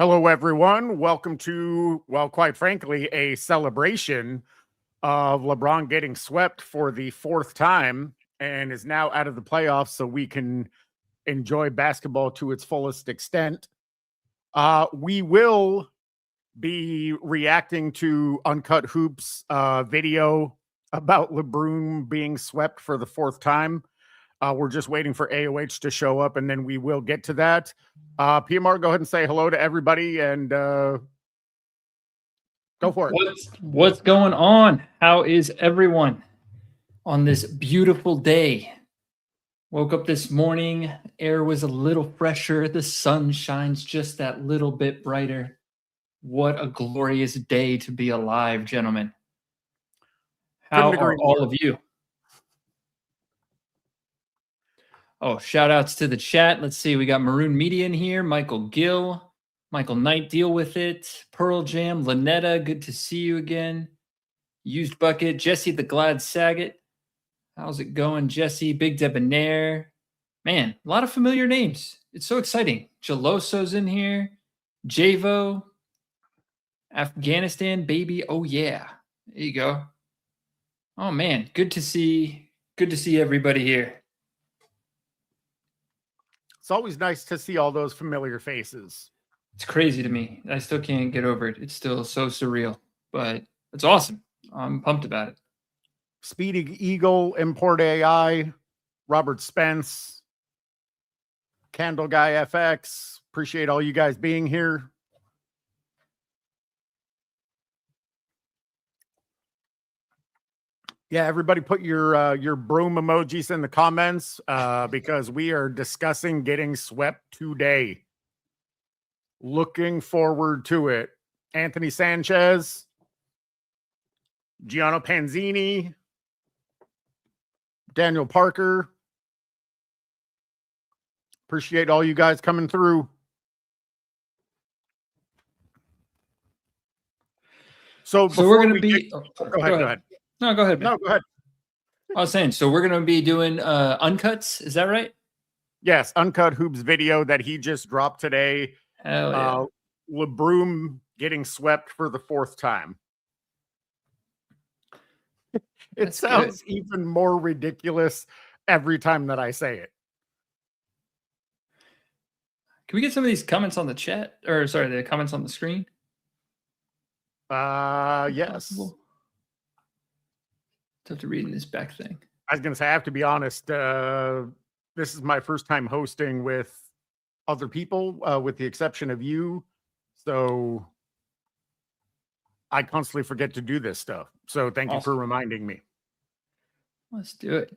Hello, everyone. Welcome to, well, quite frankly, a celebration of LeBron getting swept for the fourth time and is now out of the playoffs so we can enjoy basketball to its fullest extent. We will be reacting to Uncut Hoops video about LeBron being swept for the fourth time. We're just waiting for AOH to show up, and then we will get to that. PMR, go ahead and say hello to everybody, and go for it. What's going on? How is everyone on this beautiful day? Woke up this morning, air was a little fresher, the sun shines just that little bit brighter. What a glorious day to be alive, gentlemen. How are all of you? Oh, shout outs to the chat. Let's see. We got Maroon Media in here. Michael Gill, Michael Knight, deal with it. Pearl Jam, Lynetta, good to see you again. Used Bucket, Jesse the Glad Saget. How's it going, Jesse? Big Debonair. Man, a lot of familiar names. It's so exciting. Geloso's in here. Javo. Afghanistan, baby. Oh, yeah. There you go. Oh, man. Good to see everybody here. It's always nice to see all those familiar faces. It's crazy to me. I still can't get over it. It's still so surreal, but it's awesome. I'm pumped about it. Speedy Eagle, Import AI, Robert Spence, Candle Guy FX. Appreciate all you guys being here. Yeah, everybody put your broom emojis in the comments because we are discussing getting swept today. Looking forward to it. Anthony Sanchez, Gianno Panzini, Daniel Parker. Appreciate all you guys coming through. So we're going to be... Go ahead. No, go ahead. Man. No, go ahead. I was saying, so we're going to be doing Uncuts. Is that right? Yes, Uncut Hoops video that he just dropped today. Hell yeah. LeBron getting swept for the fourth time. It sounds even more ridiculous every time that I say it. Can we get some of these comments on the chat? Or, sorry, the comments on the screen? Yes. Have to read in this back thing. I was going to say, I have to be honest. This is my first time hosting with other people, with the exception of you. So I constantly forget to do this stuff. So thank you for reminding me. Let's do it.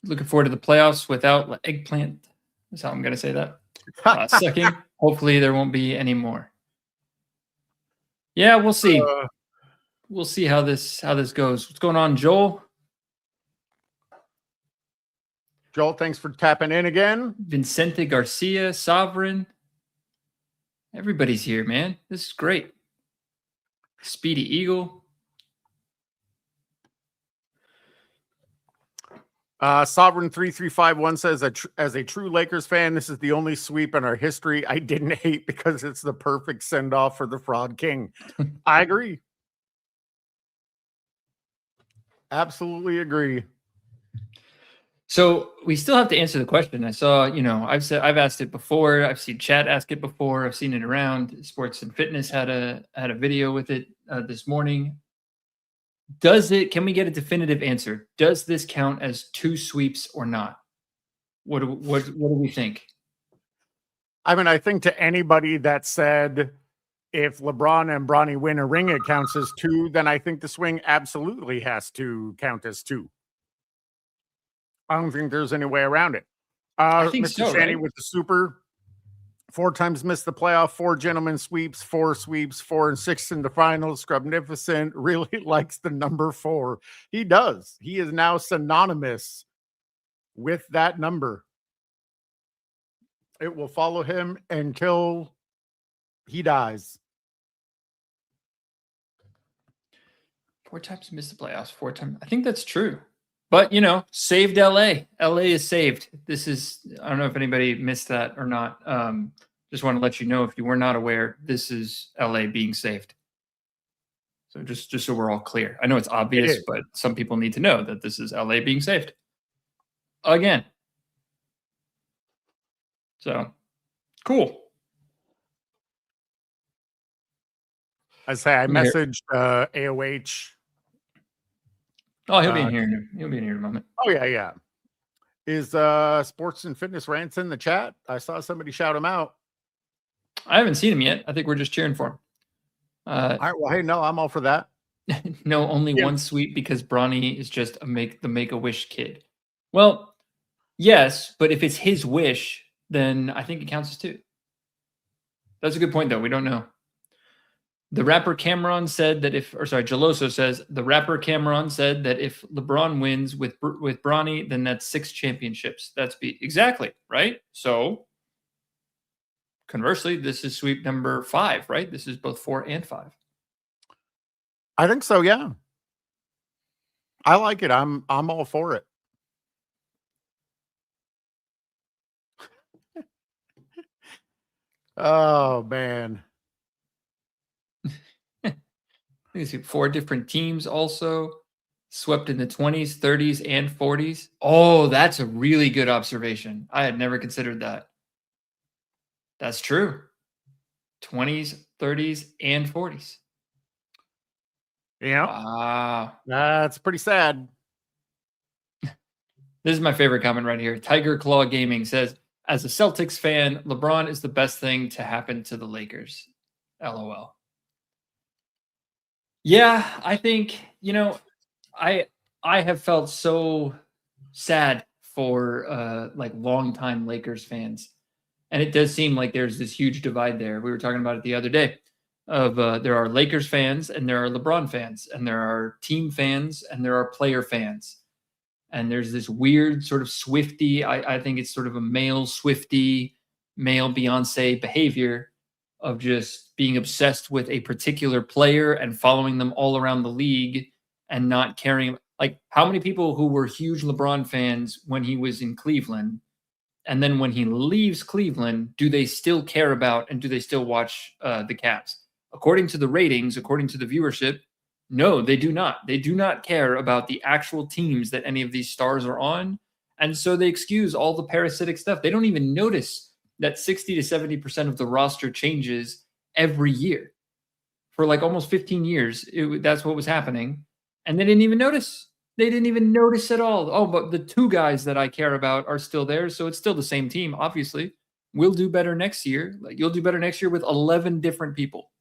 Looking forward to the playoffs without eggplant. That's how I'm going to say that. Sucking. Hopefully there won't be any more. Yeah, we'll see. We'll see how this goes. What's going on, Joel? Joel, thanks for tapping in again. Vicente Garcia, Sovereign. Everybody's here, man. This is great. Speedy Eagle. Sovereign 3351 says, as a true Lakers fan, this is the only sweep in our history I didn't hate because it's the perfect send-off for the Fraud King. I agree. Absolutely agree. So we still have to answer the question. I saw, I've asked it before. I've seen chat ask it before. I've seen it around. Sports and Fitness had a video with it this morning. Can we get a definitive answer? Does this count as two sweeps or not? What do we think? I mean, I think to anybody that said, if LeBron and Bronny win a ring, it counts as two, then I think the swing absolutely has to count as two. I don't think there's any way around it. I think Mr. so, Shanny right? with the super. 4 times missed the playoff, 4 gentlemen sweeps, 4 sweeps, 4 and 6 in the finals. Scrubnificent really likes the number 4. He does. He is now synonymous with that number. It will follow him until he dies. 4 times missed the playoffs, 4 times. I think that's true. But, saved LA. LA is saved. This is, I don't know if anybody missed that or not. Just want to let you know, if you were not aware, this is LA being saved. So just so we're all clear. I know it's obvious, but some people need to know that this is LA being saved. Again. So, cool. I say I messaged AOH. Oh, he'll be in here. He'll be in here in a moment. Oh, yeah. Is Sports and Fitness Rants in the chat? I saw somebody shout him out. I haven't seen him yet. I think we're just cheering for him. All right. Well, hey, no, I'm all for that. No, only one sweep because Bronny is just the Make-A-Wish kid. Well, yes, but if it's his wish, then I think it counts as two. That's a good point, though. We don't know. The rapper Cameron said that Geloso says the rapper Cameron said that if LeBron wins with Bronny, then that's 6 championships. That's exactly right. So conversely, this is sweep number 5, right? This is both 4 and 5. I think so. Yeah, I like it. I'm all for it. Oh man. You see 4 different teams also swept in the 20s, 30s, and 40s. Oh, that's a really good observation. I had never considered that. That's true. 20s, 30s, and 40s. Yeah. Wow. That's pretty sad. This is my favorite comment right here. Tiger Claw Gaming says, as a Celtics fan, LeBron is the best thing to happen to the Lakers. LOL. Yeah, I think, I have felt so sad for like longtime Lakers fans. And it does seem like there's this huge divide there. We were talking about it the other day of there are Lakers fans and there are LeBron fans and there are team fans and there are player fans. And there's this weird sort of Swiftie, I think it's sort of a male Swiftie, male Beyonce behavior of just being obsessed with a particular player and following them all around the league and not caring. Like, how many people who were huge LeBron fans when he was in Cleveland, and then when he leaves Cleveland, do they still care about and do they still watch the Cavs? According to the ratings, according to the viewership, no, they do not. They do not care about the actual teams that any of these stars are on. And so they excuse all the parasitic stuff. They don't even notice that 60 to 70% of the roster changes every year. For like almost 15 years, that's what was happening. And they didn't even notice. They didn't even notice at all. Oh, but the 2 guys that I care about are still there. So it's still the same team, obviously. We'll do better next year. Like, you'll do better next year with 11 different people.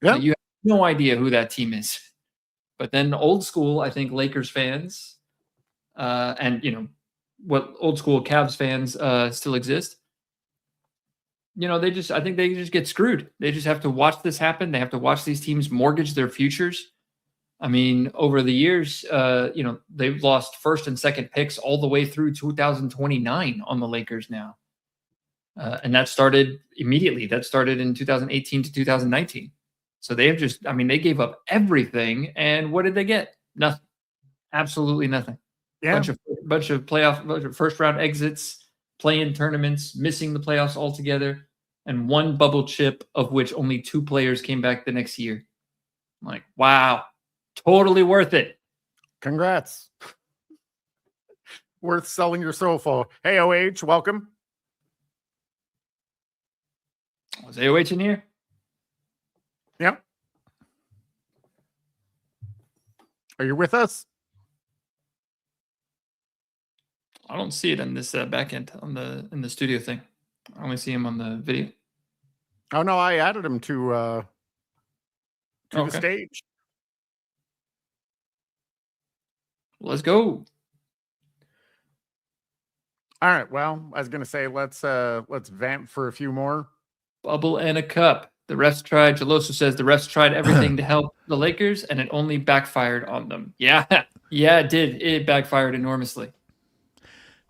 Yeah. You have no idea who that team is. But then old school, I think Lakers fans, and what old school Cavs fans still exist. I think they just get screwed. They just have to watch this happen. They have to watch these teams mortgage their futures. I mean, over the years, they've lost first and second picks all the way through 2029 on the Lakers now. And that started immediately. That started in 2018 to 2019. So they gave up everything. And what did they get? Nothing. Absolutely nothing. Yeah. Bunch of first round exits, play-in tournaments, missing the playoffs altogether, and 1 bubble chip, of which only 2 players came back the next year. I'm like, wow, totally worth it. Congrats. Worth selling your soul for. Hey, OH, welcome. Was AOH in here? Yep. Are you with us? I don't see it in this back end in the studio thing. I only see him on the video. Oh no, I added him to the stage. Let's go. All right. Well, I was gonna say let's vamp for a few more. Bubble and a cup. The refs tried. Geloso says the refs tried everything to help the Lakers, and it only backfired on them. Yeah, it did. It backfired enormously.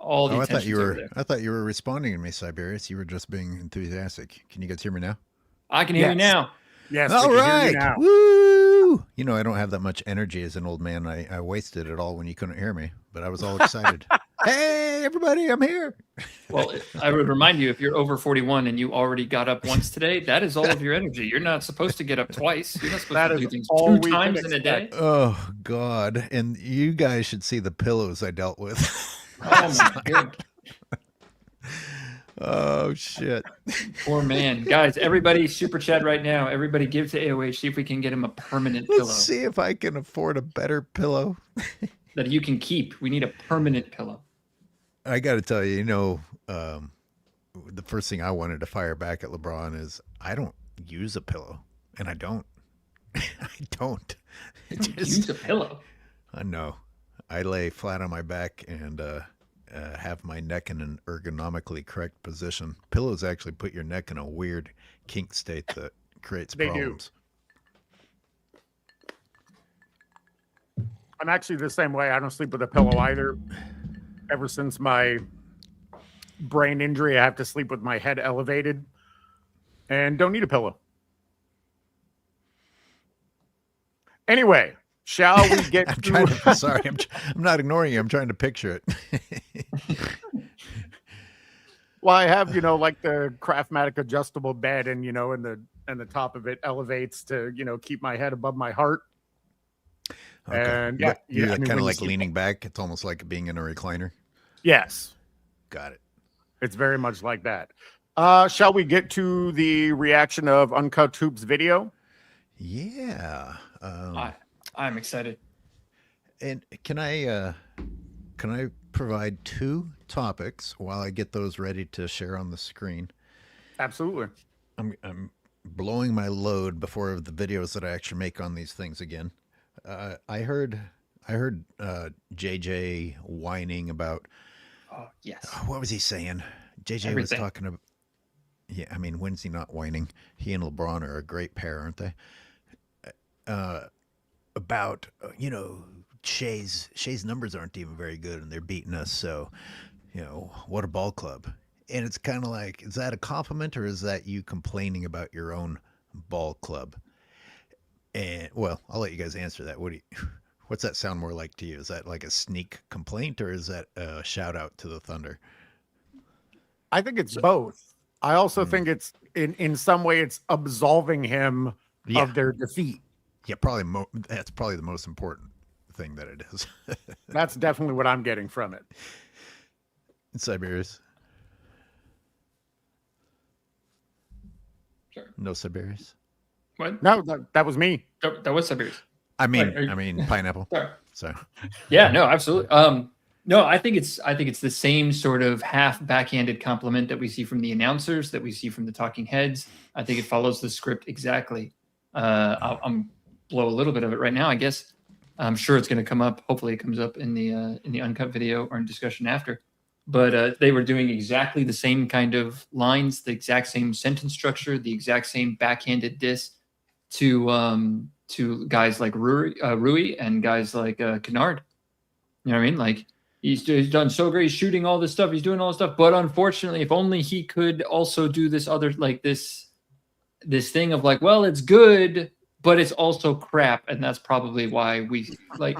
I thought you were responding to me, Siberius. You were just being enthusiastic. Can you guys hear me now? I can hear you now. Yes. All right. Woo! I don't have that much energy as an old man. I wasted it all when you couldn't hear me, but I was all excited. Hey, everybody, I'm here. Well, I would remind you, if you're over 41 and you already got up once today, that is all of your energy. You're not supposed to get up twice. You're not supposed to do things 2 times in a day. Oh, God. And you guys should see the pillows I dealt with. Oh, my God. Oh, shit. Poor man. Guys, everybody super chat right now. Everybody give to AOH. See if we can get him a permanent pillow. Let's see if I can afford a better pillow. That you can keep. We need a permanent pillow. I got to tell you, the first thing I wanted to fire back at LeBron is I don't use a pillow. And I don't. I don't. Use a pillow? I know. I lay flat on my back and have my neck in an ergonomically correct position. Pillows actually put your neck in a weird kink state that creates problems. Do. I'm actually the same way. I don't sleep with a pillow either. Ever since my brain injury, I have to sleep with my head elevated and don't need a pillow. Anyway, shall we get Sorry, I'm not ignoring you. I'm trying to picture it. Well, I have, like the Craftmatic adjustable bed and, and the top of it elevates to, keep my head above my heart. Okay. And you're kind of like leaning back. It's almost like being in a recliner. Yes. Got it. It's very much like that. Shall we get to the reaction of Uncut Hoops video? Yeah. I'm excited. And can I provide 2 topics while I get those ready to share on the screen? Absolutely. I'm blowing my load before the videos that I actually make on these things again. I heard JJ whining about. Oh, yes. What was he saying? JJ Everything. was talking about. Yeah, I mean, when's he not whining? He and LeBron are a great pair, aren't they? About Shea's numbers aren't even very good, and they're beating us. So, what a ball club. And it's kind of like, is that a compliment or is that you complaining about your own ball club? And well, I'll let you guys answer that. What's that sound more like to you? Is that like a sneak complaint or is that a shout out to the Thunder? I think it's both. I also think it's in some way it's absolving him of their defeat. Yeah, that's probably the most important thing that it is. That's definitely what I'm getting from it. Siberius. Sure. No Siberius. What? No, that was me. That was Siberius. I mean pineapple. Sorry. So. Yeah, no, absolutely. No, I think it's the same sort of half backhanded compliment that we see from the announcers, that we see from the talking heads. I think it follows the script exactly. I'm blow a little bit of it right now, I guess. I'm sure it's going to come up. Hopefully, it comes up in the Uncut video or in discussion after. But they were doing exactly the same kind of lines, the exact same sentence structure, the exact same backhanded diss to guys like Rui and guys like Kennard. You know what I mean? Like he's done so great, he's shooting all this stuff, he's doing all this stuff. But unfortunately, if only he could also do this other like this thing of like, well, it's good, but it's also crap, and that's probably why we like.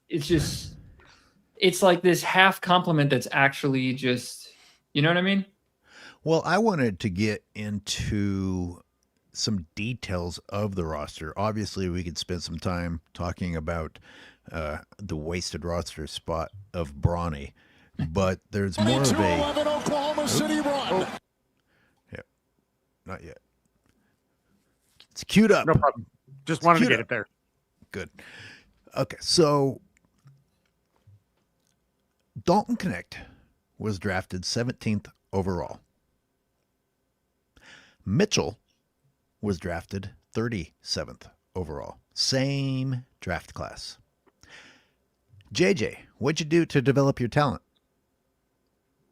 It's like this half compliment that's actually just, you know what I mean? Well, I wanted to get into some details of the roster. Obviously, we could spend some time talking about the wasted roster spot of Bronny, but there's more of a Oklahoma City run. Yeah, not yet. It's queued up. No problem. Just wanted to get it there. Good. Okay, so Dalton Knecht was drafted 17th overall. Mitchell was drafted 37th overall. Same draft class. JJ, what'd you do to develop your talent?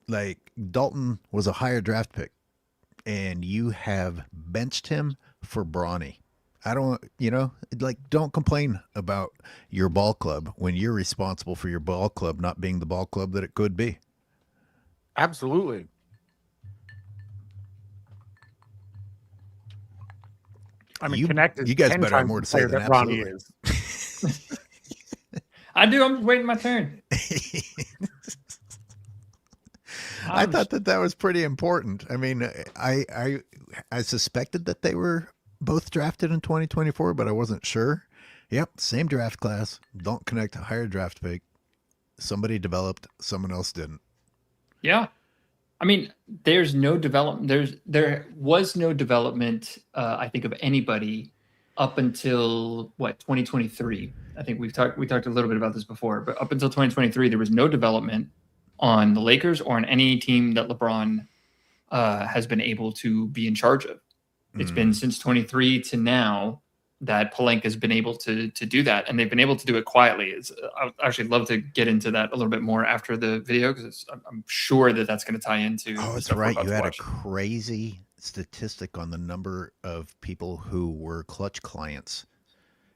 Like, Dalton was a higher draft pick, and you have benched him for Bronny. I don't, don't complain about your ball club when you're responsible for your ball club not being the ball club that it could be. Absolutely. I mean, you guys better have more to say than absolutely. I do. I'm waiting my turn. I thought that was pretty important. I mean, I suspected that they were both drafted in 2024, but I wasn't sure. Yep, same draft class. Don't connect a higher draft pick. Somebody developed, someone else didn't. Yeah. I mean, there's no development. There was no development, I think, of anybody up until 2023. I think we talked a little bit about this before, but up until 2023, there was no development on the Lakers or on any team that LeBron has been able to be in charge of. It's been since 23 to now that Pelinka's been able to do that, and they've been able to do it quietly. I'd actually love to get into that a little bit more after the video, because I'm sure that's going to tie into. Oh, that's right. You had a crazy statistic on the number of people who were clutch clients,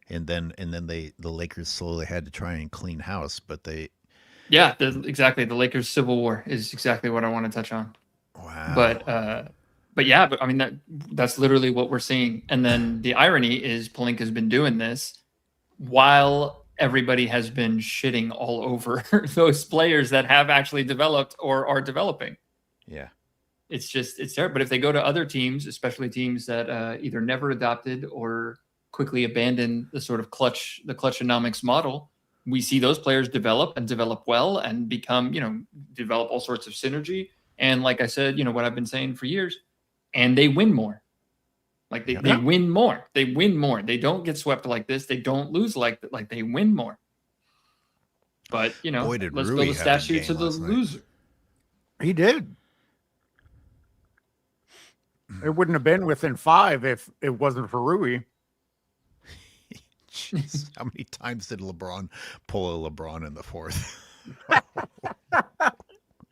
and then the Lakers slowly had to try and clean house, but they. Yeah, exactly. The Lakers civil war is exactly what I want to touch on. Wow. But I mean, that's literally what we're seeing. And then the irony is Pelinka's been doing this while everybody has been shitting all over those players that have actually developed or are developing. Yeah. It's terrible. But if they go to other teams, especially teams that either never adopted or quickly abandoned the sort of the clutchonomics model, we see those players develop well and become, develop all sorts of synergy. And like I said, what I've been saying for years, and they win more. Like they win more. They win more. They don't get swept like this. They don't lose like they win more. But, let's build a statue to the loser. He did. It wouldn't have been within 5 if it wasn't for Rui. Jeez, how many times did LeBron pull a LeBron in the fourth?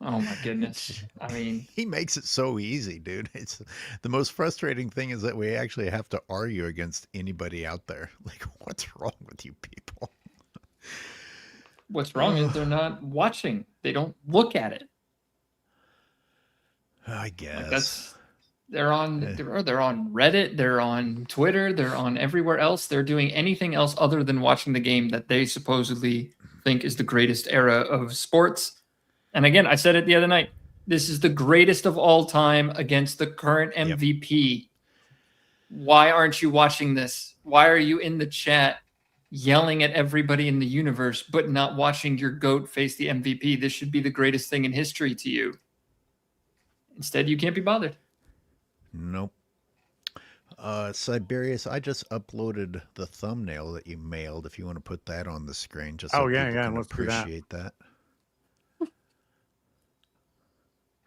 Oh my goodness. I mean, he makes it so easy, dude. It's the most frustrating thing is that we actually have to argue against anybody out there. Like, what's wrong with you people? What's wrong is they're not watching. They don't look at it. I guess. They're on Reddit, they're on Twitter, they're on everywhere else. They're doing anything else other than watching the game that they supposedly think is the greatest era of sports. And again, I said it the other night. This is the greatest of all time against the current MVP. Yep. Why aren't you watching this? Why are you in the chat yelling at everybody in the universe, but not watching your GOAT face the MVP? This should be the greatest thing in history to you. Instead, you can't be bothered. Nope. Siberius, I just uploaded the thumbnail that you mailed. If you want to put that on the screen, just so people can appreciate that.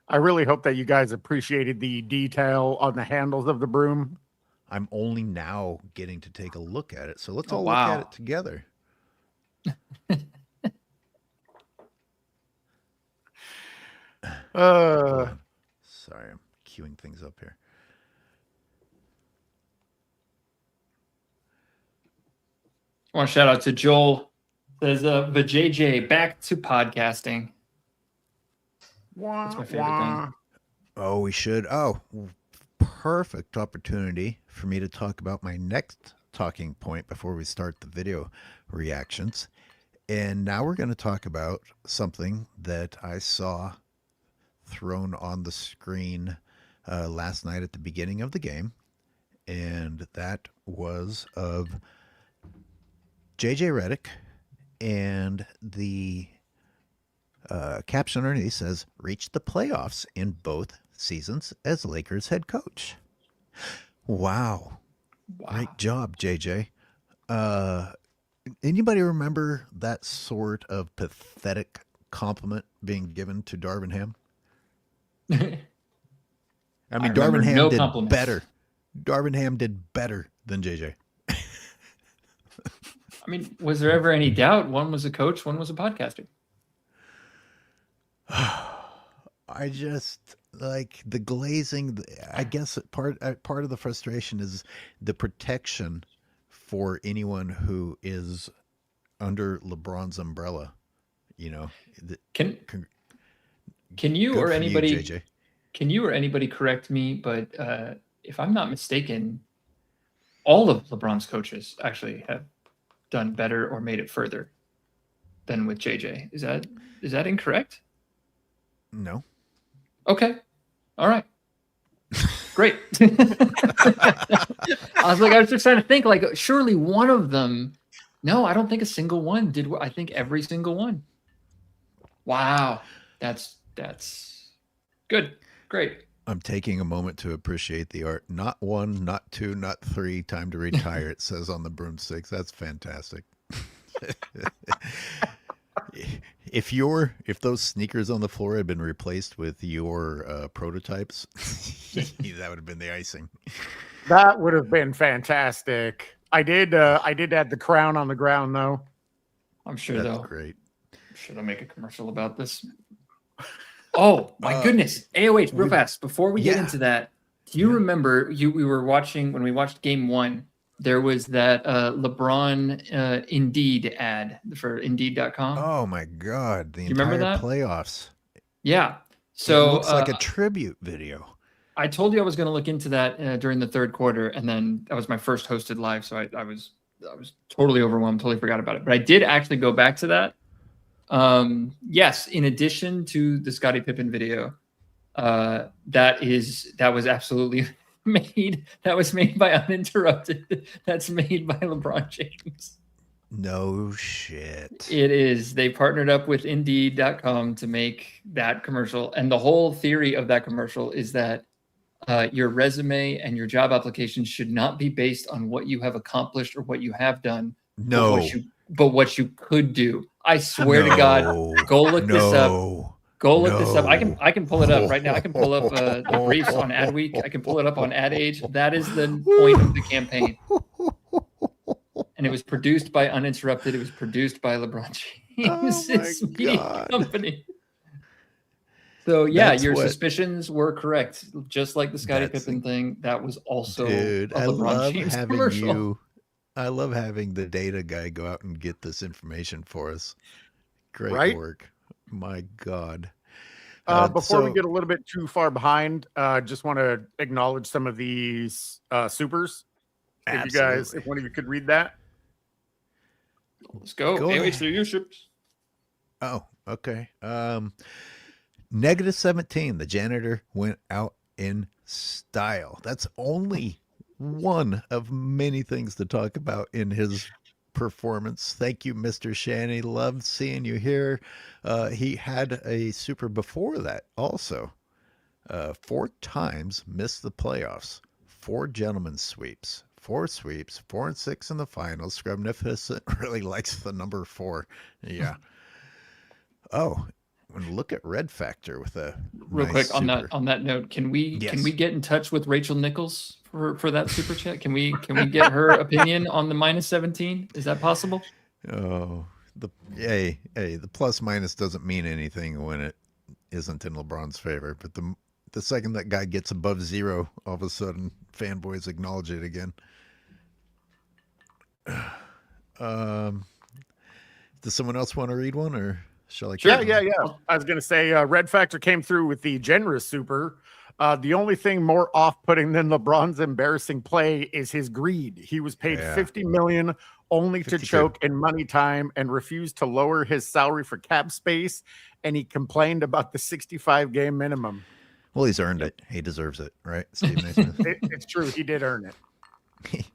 I really hope that you guys appreciated the detail on the handles of the broom. I'm only now getting to take a look at it, so let's all look at it together. Sorry, I'm queuing things up here. I want to shout out to Joel. There's the JJ back to podcasting. That's my favorite thing. Oh, we should. Oh, perfect opportunity for me to talk about my next talking point before we start the video reactions. And now we're going to talk about something that I saw thrown on the screen last night at the beginning of the game. And that was of JJ Redick, and the caption underneath says, reached the playoffs in both seasons as Lakers head coach. Wow. Great job, JJ. Anybody remember that sort of pathetic compliment being given to Darvin Ham? I mean, Darvin Ham did better. Darvin Ham did better than JJ. I mean, was there ever any doubt? One was a coach, one was a podcaster. I just like the glazing. I guess part of the frustration is the protection for anyone who is under LeBron's umbrella. Can you or anybody, JJ. Can you or anybody correct me? But if I'm not mistaken, all of LeBron's coaches actually have done better or made it further than with JJ. Is that incorrect? No. Okay. All right. Great. I was just trying to think, like, surely one of them. No, I don't think a single one did. I think every single one. Wow. That's good. Great. I'm taking a moment to appreciate the art. Not 1, not 2, not 3. Time to retire. It says on the broomsticks. That's fantastic. If those sneakers on the floor had been replaced with your prototypes, that would have been the icing. That would have been fantastic. I did add the crown on the ground though. I'm sure That's they'll. great. Should I make a commercial about this? Oh my goodness! AOH, real fast before we get into that. Do you remember we were watching when we watched Game 1? There was that LeBron Indeed ad for Indeed.com. Oh my God! The you remember entire that? playoffs. Yeah. So it looks like a tribute video. I told you I was going to look into that during the third quarter, and then that was my first hosted live, so I was totally overwhelmed, totally forgot about it. But I did actually go back to that. Yes, in addition to the Scottie Pippen video, that was absolutely made. That was made by Uninterrupted. That's made by LeBron James. No shit. It is. They partnered up with Indeed.com to make that commercial, and the whole theory of that commercial is that your resume and your job application should not be based on what you have accomplished or what you have done. No. But what you could do. I swear to God, go look this up. Go look this up. I can pull it up right now. I can pull up the briefs on Adweek. I can pull it up on Ad Age. That is the point of the campaign. And it was produced by Uninterrupted. It was produced by LeBron James' media company. So yeah, your suspicions were correct. Just like the Scottie Pippen thing, that was also a LeBron James commercial. I love having the data guy go out and get this information for us. Great work. My God. Before we get a little bit too far behind, just want to acknowledge some of these supers. Absolutely. If one of you could read that. Let's go. AOH through your ships. Oh, okay. -17. The janitor went out in style. That's only one of many things to talk about in his performance. Thank you, Mr. Shanny. Loved seeing you here. He had a super before that also. 4 times missed the playoffs. 4 gentlemen's sweeps. 4 sweeps. 4 and 6 in the finals. Scrubnificent really likes the number 4. Yeah. Oh, and look at Red Factor with a real quick on that note. Can we get in touch with Rachel Nichols for that super chat? Can we get her opinion on the -17? Is that possible? Oh, the plus minus doesn't mean anything when it isn't in LeBron's favor. But the second that guy gets above 0, all of a sudden fanboys acknowledge it again. Does someone else want to read one, or shall I? Yeah. I was going to say Red Factor came through with the generous super. The only thing more off-putting than LeBron's embarrassing play is his greed. He was paid $50 million only to choke in money time and refused to lower his salary for cap space, and he complained about the 65-game minimum. Well, he's earned it. He deserves it, right, Steve Naismith? It's true. He did earn it.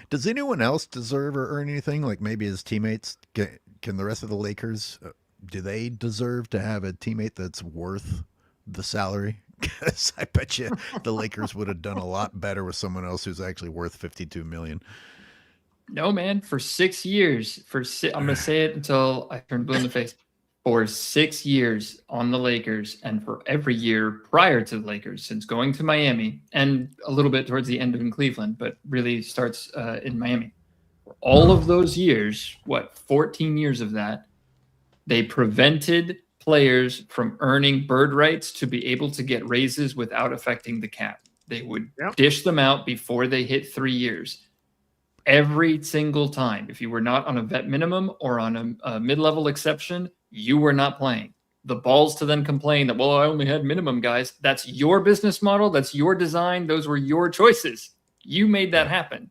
Does anyone else deserve or earn anything? Like maybe his teammates? Can the rest of the Lakers, do they deserve to have a teammate that's worth the salary? Because I bet you the Lakers would have done a lot better with someone else who's actually worth $52 million. No, man. For 6 years, I'm going to say it until I turn blue in the face. For 6 years on the Lakers, and for every year prior to the Lakers, since going to Miami, and a little bit towards the end of in Cleveland, but really starts in Miami. For all of those years, 14 years of that, they prevented players from earning bird rights to be able to get raises without affecting the cap. They would dish them out before they hit 3 years. Every single time, if you were not on a vet minimum or on a mid-level exception, you were not playing. The balls to then complain that, well, I only had minimum guys. That's your business model. That's your design. Those were your choices. You made that happen.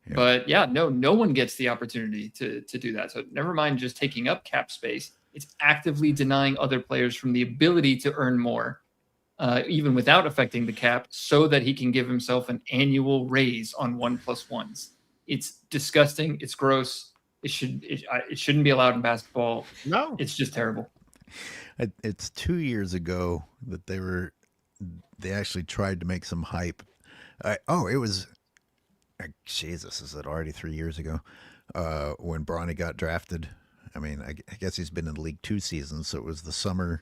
Yeah. But no one gets the opportunity to do that. So never mind just taking up cap space. It's actively denying other players from the ability to earn more, even without affecting the cap, so that he can give himself an annual raise on 1+1s. It's disgusting. It's gross. It shouldn't be allowed in basketball. No, It's just terrible. It's 2 years ago that they actually tried to make some hype. It was Jesus, is it already 3 years ago when Bronny got drafted? I mean, I guess he's been in the league 2 seasons, so it was the summer,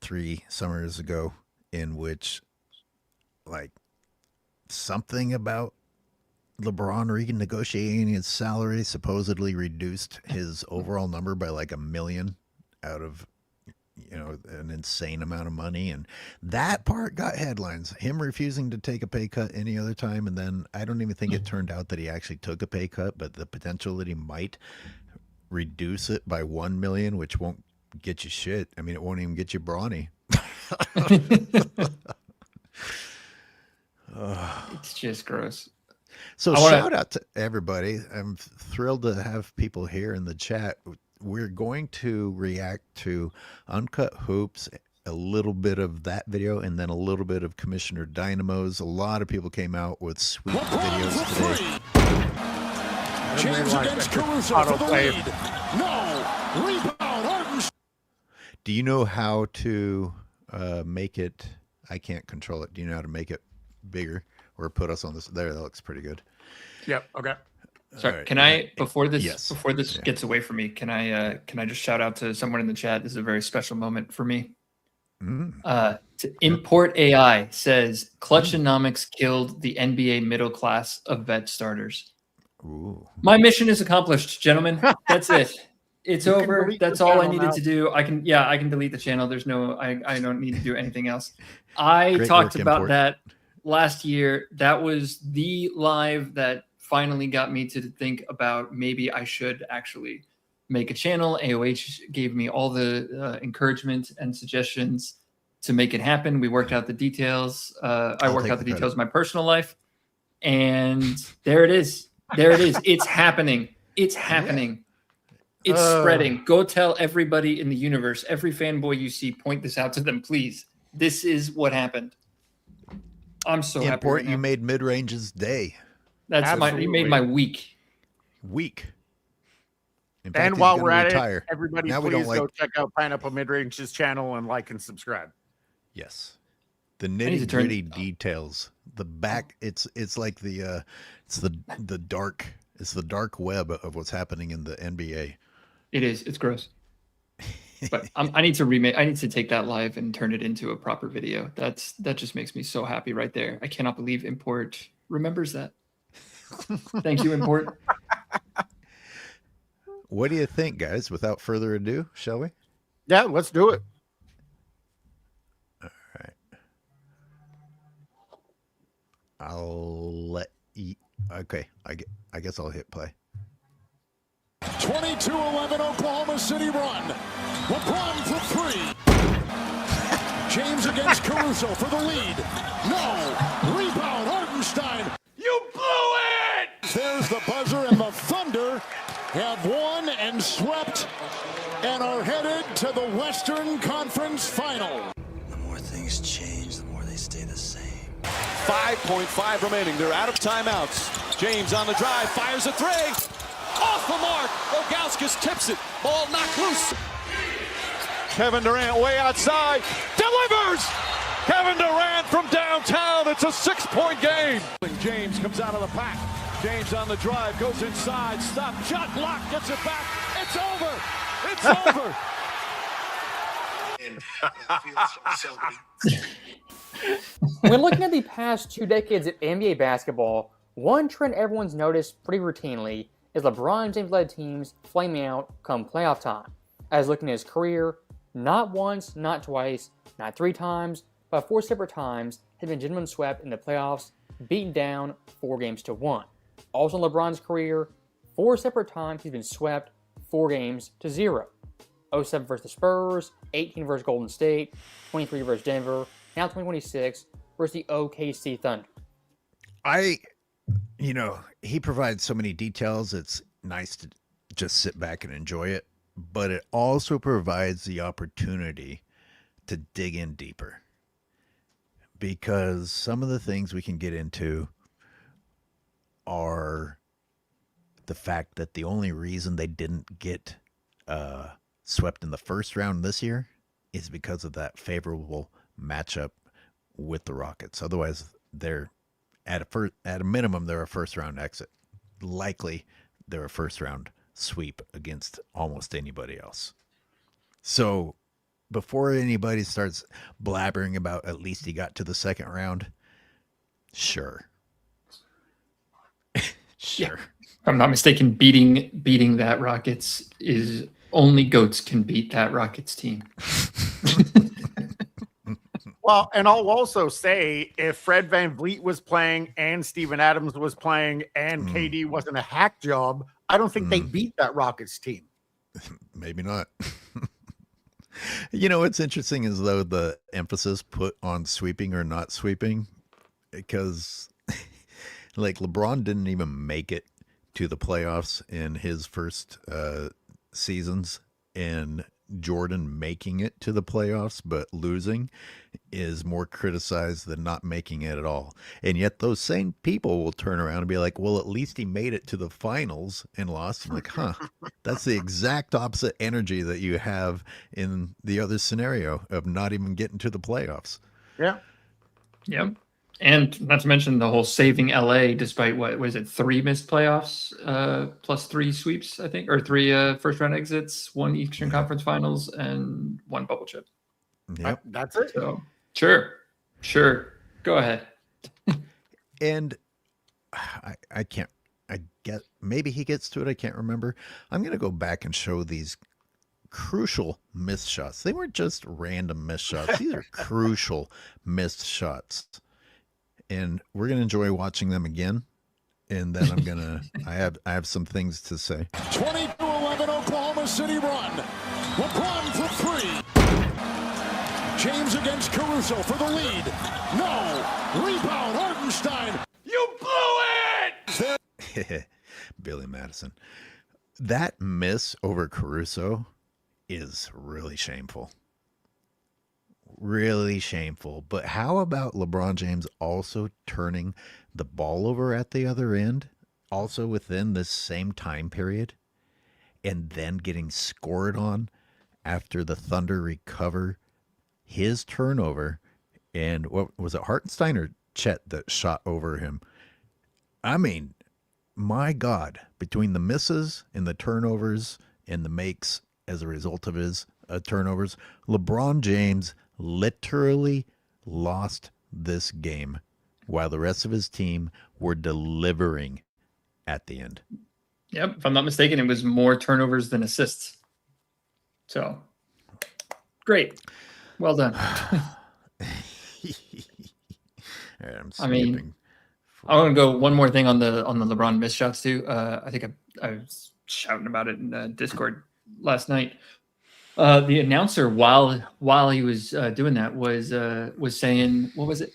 3 summers ago, in which like something about LeBron renegotiating his salary supposedly reduced his overall number by like $1 million out of an insane amount of money, and that part got headlines. Him refusing to take a pay cut any other time, and then I don't even think it turned out that he actually took a pay cut, but the potential that he might reduce it by $1 million, which won't get you shit. I mean, it won't even get you Bronny. It's just gross. So shout out to everybody. I'm thrilled to have people here in the chat. We're going to react to Uncut Hoops, a little bit of that video, and then a little bit of Commissioner Dynamo's. A lot of people came out with sweet videos today. James against Caruso for the lead. No. Rebound. Do you know how to make it? I can't control it. Do you know how to make it bigger or put us on this? There, that looks pretty good. Yep. Okay. Sorry, right. can I before this Yes. gets away from me? Can I just shout out to someone in the chat? This is a very special moment for me. To Import AI says Clutchonomics killed the NBA middle class of vet starters. Ooh. My mission is accomplished, gentlemen. That's it. It's You can over. delete That's the all I channel needed now. to do. I can delete the channel. There's no I don't need to do anything else. I Great talked work, about Import. that last year. That was the live that finally got me to think about maybe I should actually make a channel. AOH gave me all the encouragement and suggestions to make it happen. We worked out the details. I worked out the details of my personal life, and there it is. There it is. It's happening. It's happening. It's spreading. Go tell everybody in the universe, every fanboy you see, point this out to them, please. This is what happened. I'm so happy. Import, right now. you made mid-range's day. That's you made my week. Week. In fact, And he's while gonna we're at retire. it, everybody Now we don't please go like- check out Pineapple Midrange's channel and like and subscribe. Yes. The need to turn- nitty-gritty details. The back, it's like the dark web of what's happening in the NBA. It is. It's gross. But I need to remake. I need to take that live and turn it into a proper video. That just makes me so happy right there. I cannot believe Import remembers that. Thank you, Import. What do you think, guys? Without further ado, shall we? Yeah, let's do it. All right. I'll let you. Okay, I guess I'll hit play. 22-11 Oklahoma City run. LeBron for 3. James against Caruso for the lead. No. Rebound. Hartenstein. You blew it! There's the buzzer, and the Thunder have won and swept and are headed to the Western Conference Final. The more things change, the more they stay the same. 5.5 remaining. They're out of timeouts. James on the drive, fires a 3. Off the mark. Ilgauskas tips it. Ball knocked loose. Kevin Durant way outside. Delivers! Kevin Durant from downtown. It's a 6-point game. James comes out of the pack. James on the drive, goes inside. Stop. Shot block. Gets it back. It's over. It's over. When looking at the past 2 decades of NBA basketball, one trend everyone's noticed pretty routinely is LeBron James-led teams flaming out come playoff time. As looking at his career, not once, not twice, not 3 times, but 4 separate times has been genuinely swept in the playoffs, beaten down 4 games to 1. Also in LeBron's career, 4 separate times he's been swept 4 games to 0. 07 versus the Spurs, 18 versus Golden State, 23 versus Denver, now 2026 versus the OKC Thunder. He provides so many details. It's nice to just sit back and enjoy it. but it also provides the opportunity to dig in deeper, because some of the things we can get into are the fact that the only reason they didn't get swept in the first round this year is because of that favorable matchup with the Rockets. Otherwise, they're at a minimum, they're a first round exit. Likely, they're a first round sweep against almost anybody else. So before anybody starts blabbering about at least he got to the second round, sure. Sure. If I'm not mistaken, beating that Rockets is only goats can beat that Rockets team. Well, and I'll also say if Fred VanVleet was playing and Steven Adams was playing and KD wasn't a hack job, I don't think they beat that Rockets team. Maybe not. You know, what's interesting is, though, the emphasis put on sweeping or not sweeping, because like LeBron didn't even make it to the playoffs in his first seasons, and Jordan making it to the playoffs but losing is more criticized than not making it at all. And yet those same people will turn around and be like, well, at least he made it to the finals and lost. I'm like, huh, that's the exact opposite energy that you have in the other scenario of not even getting to the playoffs. Yeah. Yep. And not to mention the whole saving LA despite what was it, 3 missed playoffs, plus 3 sweeps, I think, or 3 first round exits, 1 Eastern Conference Finals, and 1 bubble chip. Yep. That's it. So sure. Go ahead. And I get, maybe he gets to it. I can't remember. I'm going to go back and show these crucial missed shots. They weren't just random missed shots. These are crucial missed shots. And we're going to enjoy watching them again. And then I'm going to, I have some things to say. 20-11 Oklahoma City run. LeBron for 3. James against Caruso for the lead. No. Rebound, Hartenstein. You blew it! Billy Madison. That miss over Caruso is really shameful. Really shameful. But how about LeBron James also turning the ball over at the other end, also within this same time period, and then getting scored on after the Thunder recover his turnover? And what was it, Hartenstein or Chet that shot over him? I mean, my God, between the misses and the turnovers and the makes as a result of his turnovers, LeBron James literally lost this game while the rest of his team were delivering at the end. Yep. If I'm not mistaken, it was more turnovers than assists. So great. Well done. I mean, I want to go one more thing on the LeBron missed shots too. I think I was shouting about it in Discord last night. The announcer, while he was doing that, was saying, what was it?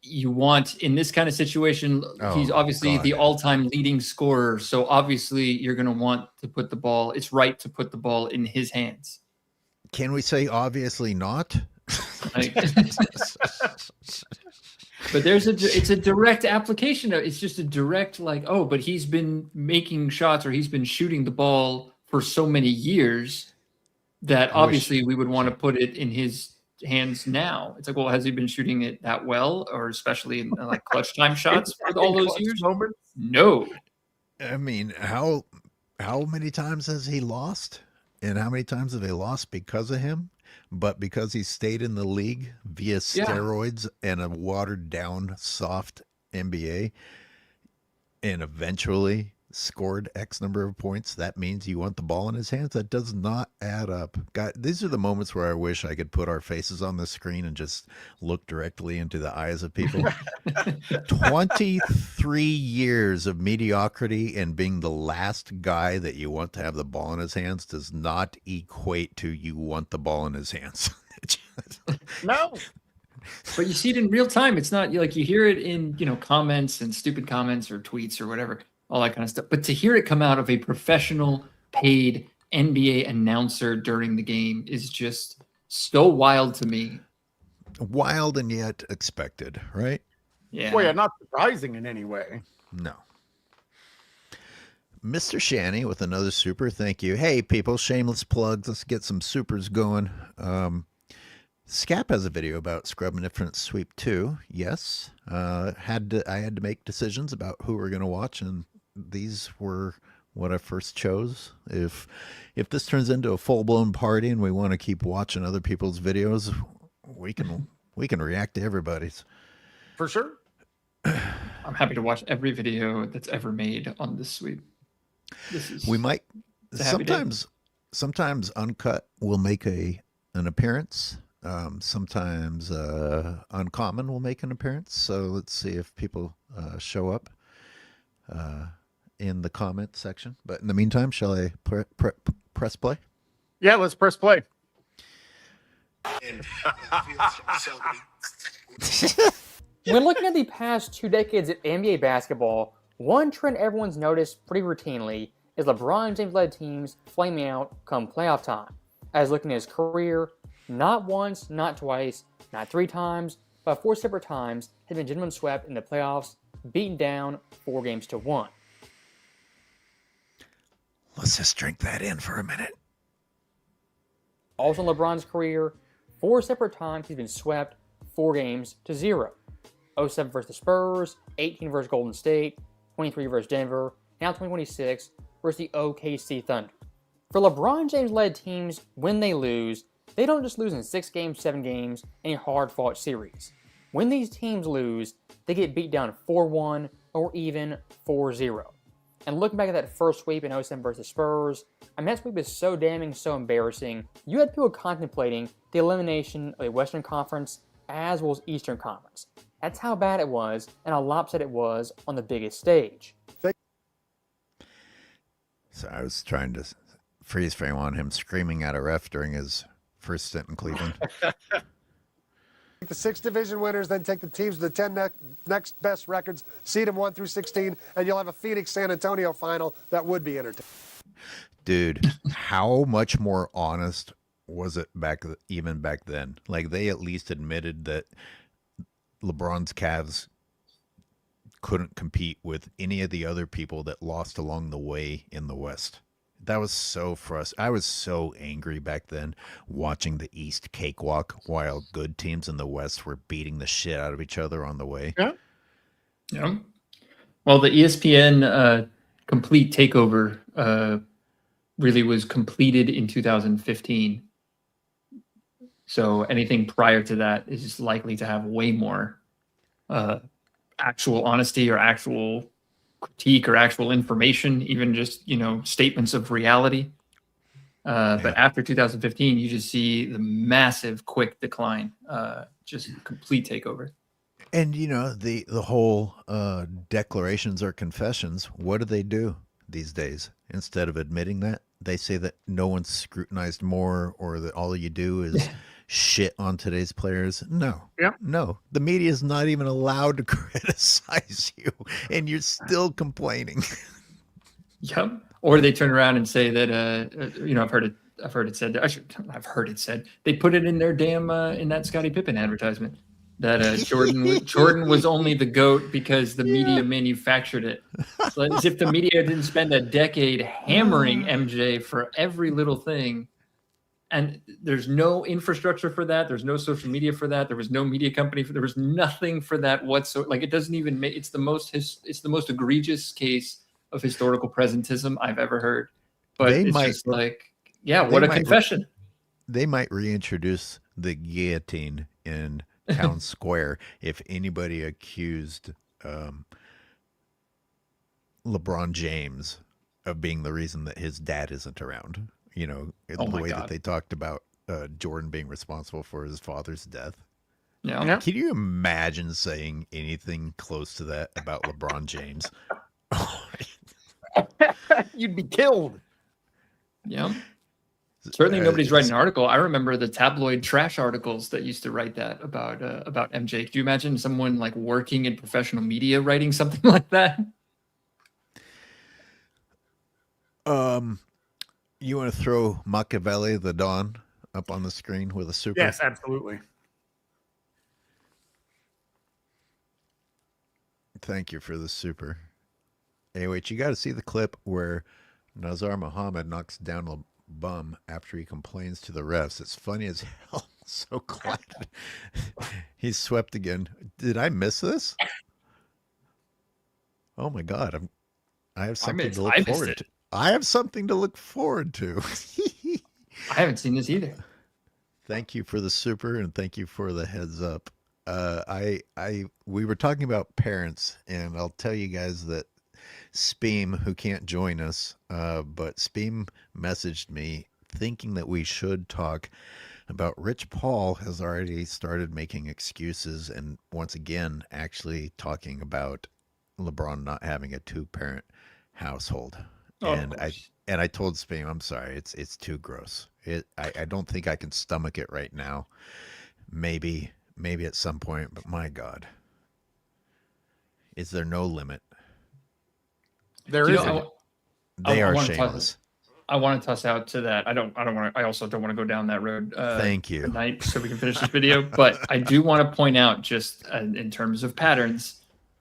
You want, in this kind of situation, he's obviously the all-time leading scorer, so obviously you're going to want to put the ball. It's right to put the ball in his hands. Can we say obviously not? Like, but it's a direct application. It's just a direct, like, oh, but he's been making shots, or he's been shooting the ball for so many years that obviously we would want to put it in his hands now. It's like, well, has he been shooting it that well, or especially in like clutch time shots for all those years? Moments? No. I mean, how many times has he lost? And how many times have they lost because of him? But because he stayed in the league via steroids and a watered down soft NBA and eventually scored X number of points, that means you want the ball in his hands? That does not add up. God, these are the moments where I wish I could put our faces on the screen and just look directly into the eyes of people. 23 years of mediocrity and being the last guy that you want to have the ball in his hands does not equate to you want the ball in his hands. No. But you see it in real time. It's not like you hear it in, comments and stupid comments or tweets or whatever, all that kind of stuff. But to hear it come out of a professional, paid NBA announcer during the game is just so wild to me. Wild and yet expected, right? Yeah. Well, yeah, not surprising in any way. No. Mr. Shanny with another super. Thank you. Hey, people, shameless plugs. Let's get some supers going. Scap has a video about Scrub and Different Sweep 2. Yes. I had to make decisions about who we're going to watch, and these were what I first chose. If this turns into a full-blown party and we want to keep watching other people's videos, we can react to everybody's. For sure. I'm happy to watch every video that's ever made on this sweep. We might sometimes Uncut will make an appearance. Sometimes Uncommon will make an appearance. So let's see if people show up in the comment section. But in the meantime, shall I press play? Yeah, let's press play. When looking at the past 2 decades of NBA basketball, one trend everyone's noticed pretty routinely is LeBron James-led teams flaming out come playoff time. As looking at his career, not once, not twice, not 3 times, but 4 separate times has been gentlemen swept in the playoffs, beaten down 4-1. Let's just drink that in for a minute. Also in LeBron's career, 4 separate times he's been swept 4-0. 07 versus the Spurs, 18 versus Golden State, 23 versus Denver, now 2026 versus the OKC Thunder. For LeBron James-led teams, when they lose, they don't just lose in 6 games, 7 games, in a hard-fought series. When these teams lose, they get beat down 4-1 or even 4-0. And looking back at that first sweep in 07 versus Spurs, that sweep is so damning, so embarrassing, you had people contemplating the elimination of the Western Conference as well as Eastern Conference. That's how bad it was and how lopsided it was on the biggest stage. So I was trying to freeze frame on him screaming at a ref during his first stint in Cleveland. The 6 division winners, then take the teams with the 10 next best records, seed them 1 through 16, and you'll have a Phoenix-San Antonio final that would be entertaining. Dude, how much more honest was it even back then? Like, they at least admitted that LeBron's Cavs couldn't compete with any of the other people that lost along the way in the West. That was so frustrating. I was so angry back then watching the East cakewalk while good teams in the West were beating the shit out of each other on the way. Yeah. Well, the ESPN complete takeover really was completed in 2015. So anything prior to that is just likely to have way more actual honesty or actual critique or actual information, even just, statements of reality. But after 2015, you just see the massive quick decline, just complete takeover. And, the whole declarations or confessions, what do they do these days? Instead of admitting that, they say that no one's scrutinized more or that all you do is shit on today's players. No. The media is not even allowed to criticize you, and you're still complaining. Yep. Or they turn around and say that, I've heard it said, they put it in their damn, in that Scottie Pippen advertisement that Jordan was only the GOAT because the media manufactured it. So as if the media didn't spend a decade hammering MJ for every little thing. And there's no infrastructure for that. There's no social media for that. There was no media company there was nothing for that whatsoever. Like, it doesn't even make, it's the most egregious case of historical presentism I've ever heard. But just like, what a confession. They might reintroduce the guillotine in Town Square if anybody accused LeBron James of being the reason that his dad isn't around. The way that they talked about Jordan being responsible for his father's death. Yeah. Can you imagine saying anything close to that about LeBron James? You'd be killed. Yeah. Certainly nobody's writing an article. I remember the tabloid trash articles that used to write that about MJ. Could you imagine someone like working in professional media writing something like that? You want to throw Machiavelli the Dawn up on the screen with a super? Yes, absolutely. Thank you for the super. Hey, wait, you got to see the clip where Nazar Muhammad knocks down a bum after he complains to the refs. It's funny as hell. So glad he's swept again. Did I miss this? Oh my God. I have something to look forward to. I have something to look forward to. I haven't seen this either. Thank you for the super and thank you for the heads up. We were talking about parents, and I'll tell you guys that Speem, who can't join us, but Speem messaged me thinking that we should talk about Rich Paul has already started making excuses and once again actually talking about LeBron not having a 2-parent household. And I told Speem, I'm sorry, it's too gross. I don't think I can stomach it right now. Maybe at some point, but my God. Is there no limit? There is. They are shameless. I want to toss out to that. I also don't want to go down that road. Thank you. Tonight, so we can finish this video. But I do want to point out, just in terms of patterns,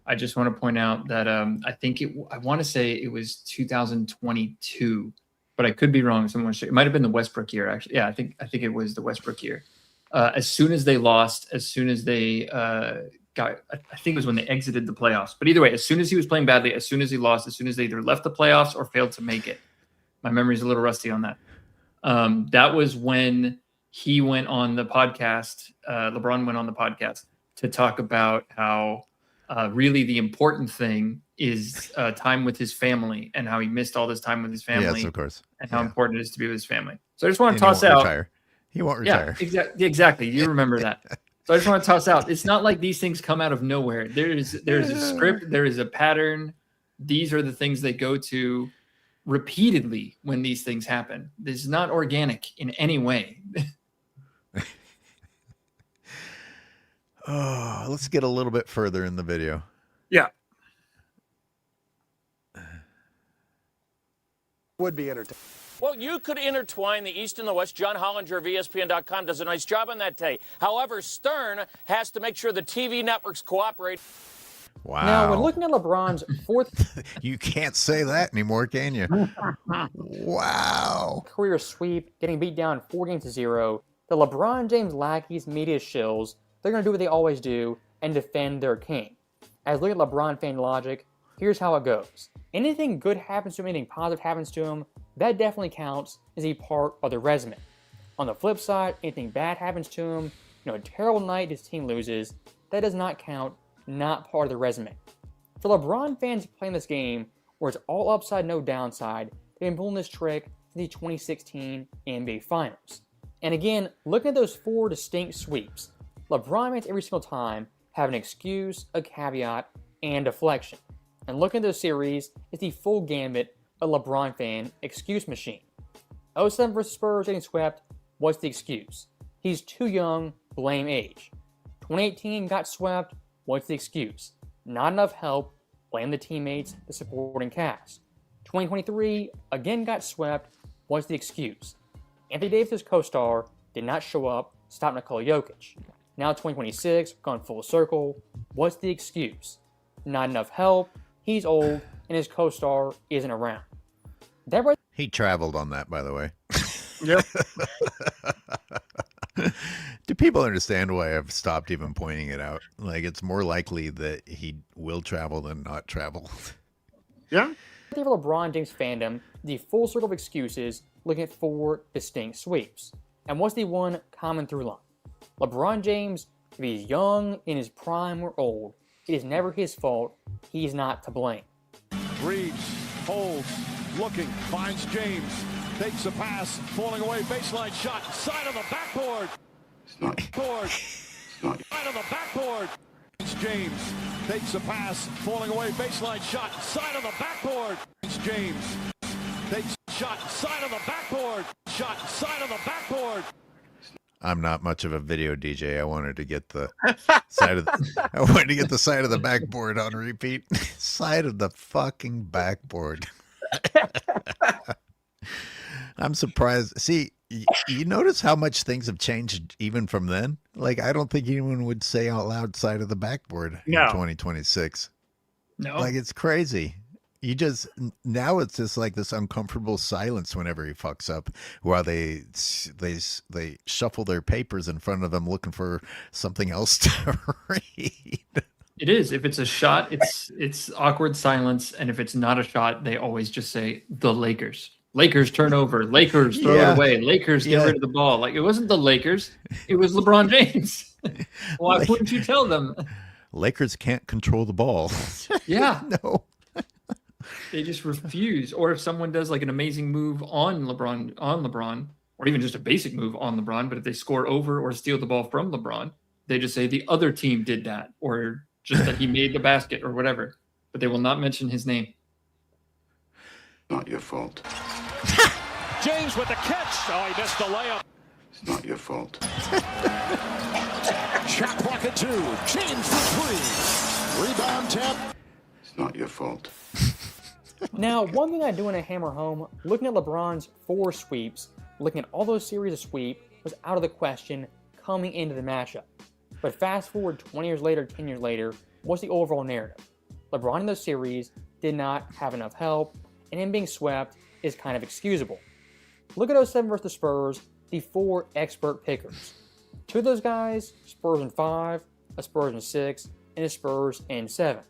I just want to point out that I want to say it was 2022, but I could be wrong. It might have been the Westbrook year, actually. Yeah, I think it was the Westbrook year. As soon as they lost, as soon as they I think it was when they exited the playoffs. But either way, as soon as he was playing badly, as soon as he lost, as soon as they either left the playoffs or failed to make it. My memory's a little rusty on that. That was when he went on the podcast. LeBron went on the podcast to talk about how really the important thing is time with his family and how he missed all this time with his family. Yes, of course. And how important it is to be with his family. So I just want to toss out. He won't retire. Yeah, exactly. You remember that. So I just want to toss out. It's not like these things come out of nowhere. There's a script. There is a pattern. These are the things they go to repeatedly when these things happen. This is not organic in any way. Oh, let's get a little bit further in the video. Yeah. Would be entertaining. Well, you could intertwine the East and the West. John Hollinger of ESPN.com does a nice job on that day. However, Stern has to make sure the TV networks cooperate. Wow. Now, when looking at LeBron's fourth You can't say that anymore, can you? Wow. career sweep, getting beat down 4-0, the LeBron James lackeys, media shills, they're going to do what they always do and defend their king. As look at LeBron fan logic, here's how it goes. Anything good happens to him, anything positive happens to him, that definitely counts as a part of the resume. On the flip side, anything bad happens to him, a terrible night his team loses, that does not count, not part of the resume. For LeBron fans playing this game, where it's all upside, no downside, they've been pulling this trick since the 2016 NBA Finals. And again, looking at those 4 distinct sweeps, LeBron fans every single time have an excuse, a caveat, and deflection. And looking at those series, it's the full gambit of LeBron fan excuse machine. 07 versus Spurs getting swept, what's the excuse? He's too young, blame age. 2018 got swept, what's the excuse? Not enough help, blame the teammates, the supporting cast. 2023, again got swept, what's the excuse? Anthony Davis' co-star did not show up, stop Nikola Jokic. Now 2026, gone full circle, what's the excuse? Not enough help, he's old, and his co-star isn't around. He traveled on that, by the way. Yep. Do people understand why I've stopped even pointing it out? Like, it's more likely that he will travel than not travel. Yeah. For LeBron James fandom, the full circle of excuses looking at 4 distinct sweeps. And what's the one common through line? LeBron James, if he's young, in his prime, or old, it is never his fault. He's not to blame. Reeves holds, looking, finds James, takes a pass, falling away, baseline shot, side of the backboard. Side of the backboard. James takes a pass, falling away, baseline shot, side of the backboard. James takes a shot, side of the backboard. Shot, side of the backboard. I'm not much of a video DJ. I wanted to get the side of the side of the backboard on repeat. Side of the fucking backboard. I'm surprised. See, you notice how much things have changed even from then? Like, I don't think anyone would say out loud side of the backboard in 2026. No. Like, it's crazy. Now it's just like this uncomfortable silence whenever he fucks up while they shuffle their papers in front of them looking for something else to read. It is. If it's a shot, it's awkward silence, and if it's not a shot, they always just say the Lakers. Lakers turn over. Lakers throw it away. Lakers get rid of the ball. Like, it wasn't the Lakers. It was LeBron James. Why wouldn't you tell them? Lakers can't control the ball. Yeah. No. They just refuse. Or if someone does like an amazing move on LeBron, or even just a basic move on LeBron, but if they score over or steal the ball from LeBron, they just say the other team did that, or just that he made the basket or whatever. But they will not mention his name. Not your fault. James with the catch. Oh, he missed the layup. It's not your fault. Shot clock at 2. James for 3. Rebound tap. It's not your fault. Now, one thing I do want to hammer home, looking at LeBron's 4 sweeps, looking at all those series of sweep, was out of the question coming into the matchup. But fast forward 20 years later, 10 years later, what's the overall narrative? LeBron in those series did not have enough help, and him being swept is kind of excusable. Look at 07 versus the Spurs, the 4 expert pickers. 2 of those guys, Spurs in 5, a Spurs in 6, and a Spurs in 7.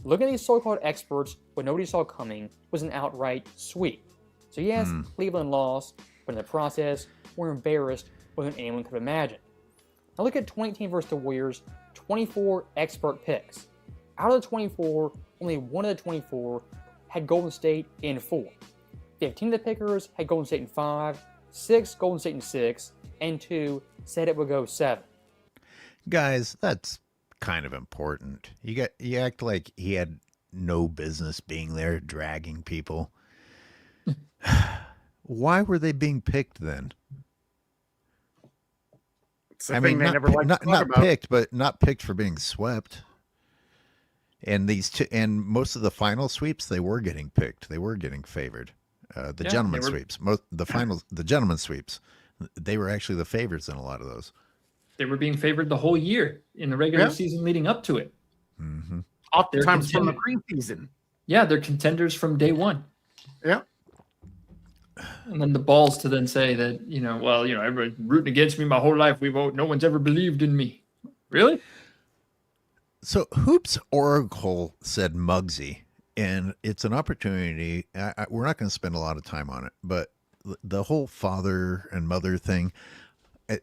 Looking at these so-called experts, what nobody saw coming was an outright sweep. So yes, Cleveland lost, but in the process, we're embarrassed more than anyone could imagine. Now look at 2018 versus the Warriors, 24 expert picks. Out of the 24, only one of the 24 had Golden State in 4. 15 of the pickers had Golden State in 5, 6 Golden State in 6, and 2 said it would go 7. Guys, that's kind of important. You act like he had no business being there dragging people. Why were they being picked then? I mean, they never liked to talk about. Picked, but not picked for being swept. And and most of the final sweeps, they were getting picked. They were getting favored. The gentleman sweeps, the gentleman sweeps, they were actually the favorites in a lot of those. They were being favored the whole year in the regular season leading up to it. Mm-hmm. Oftentimes from the preseason. Yeah, they're contenders from day one. Yeah. And then the balls to then say that, everybody's rooting against me my whole life. No one's ever believed in me. Really? So Hoops Oracle said Muggsy, and it's an opportunity. We're not going to spend a lot of time on it, but the whole father and mother thing,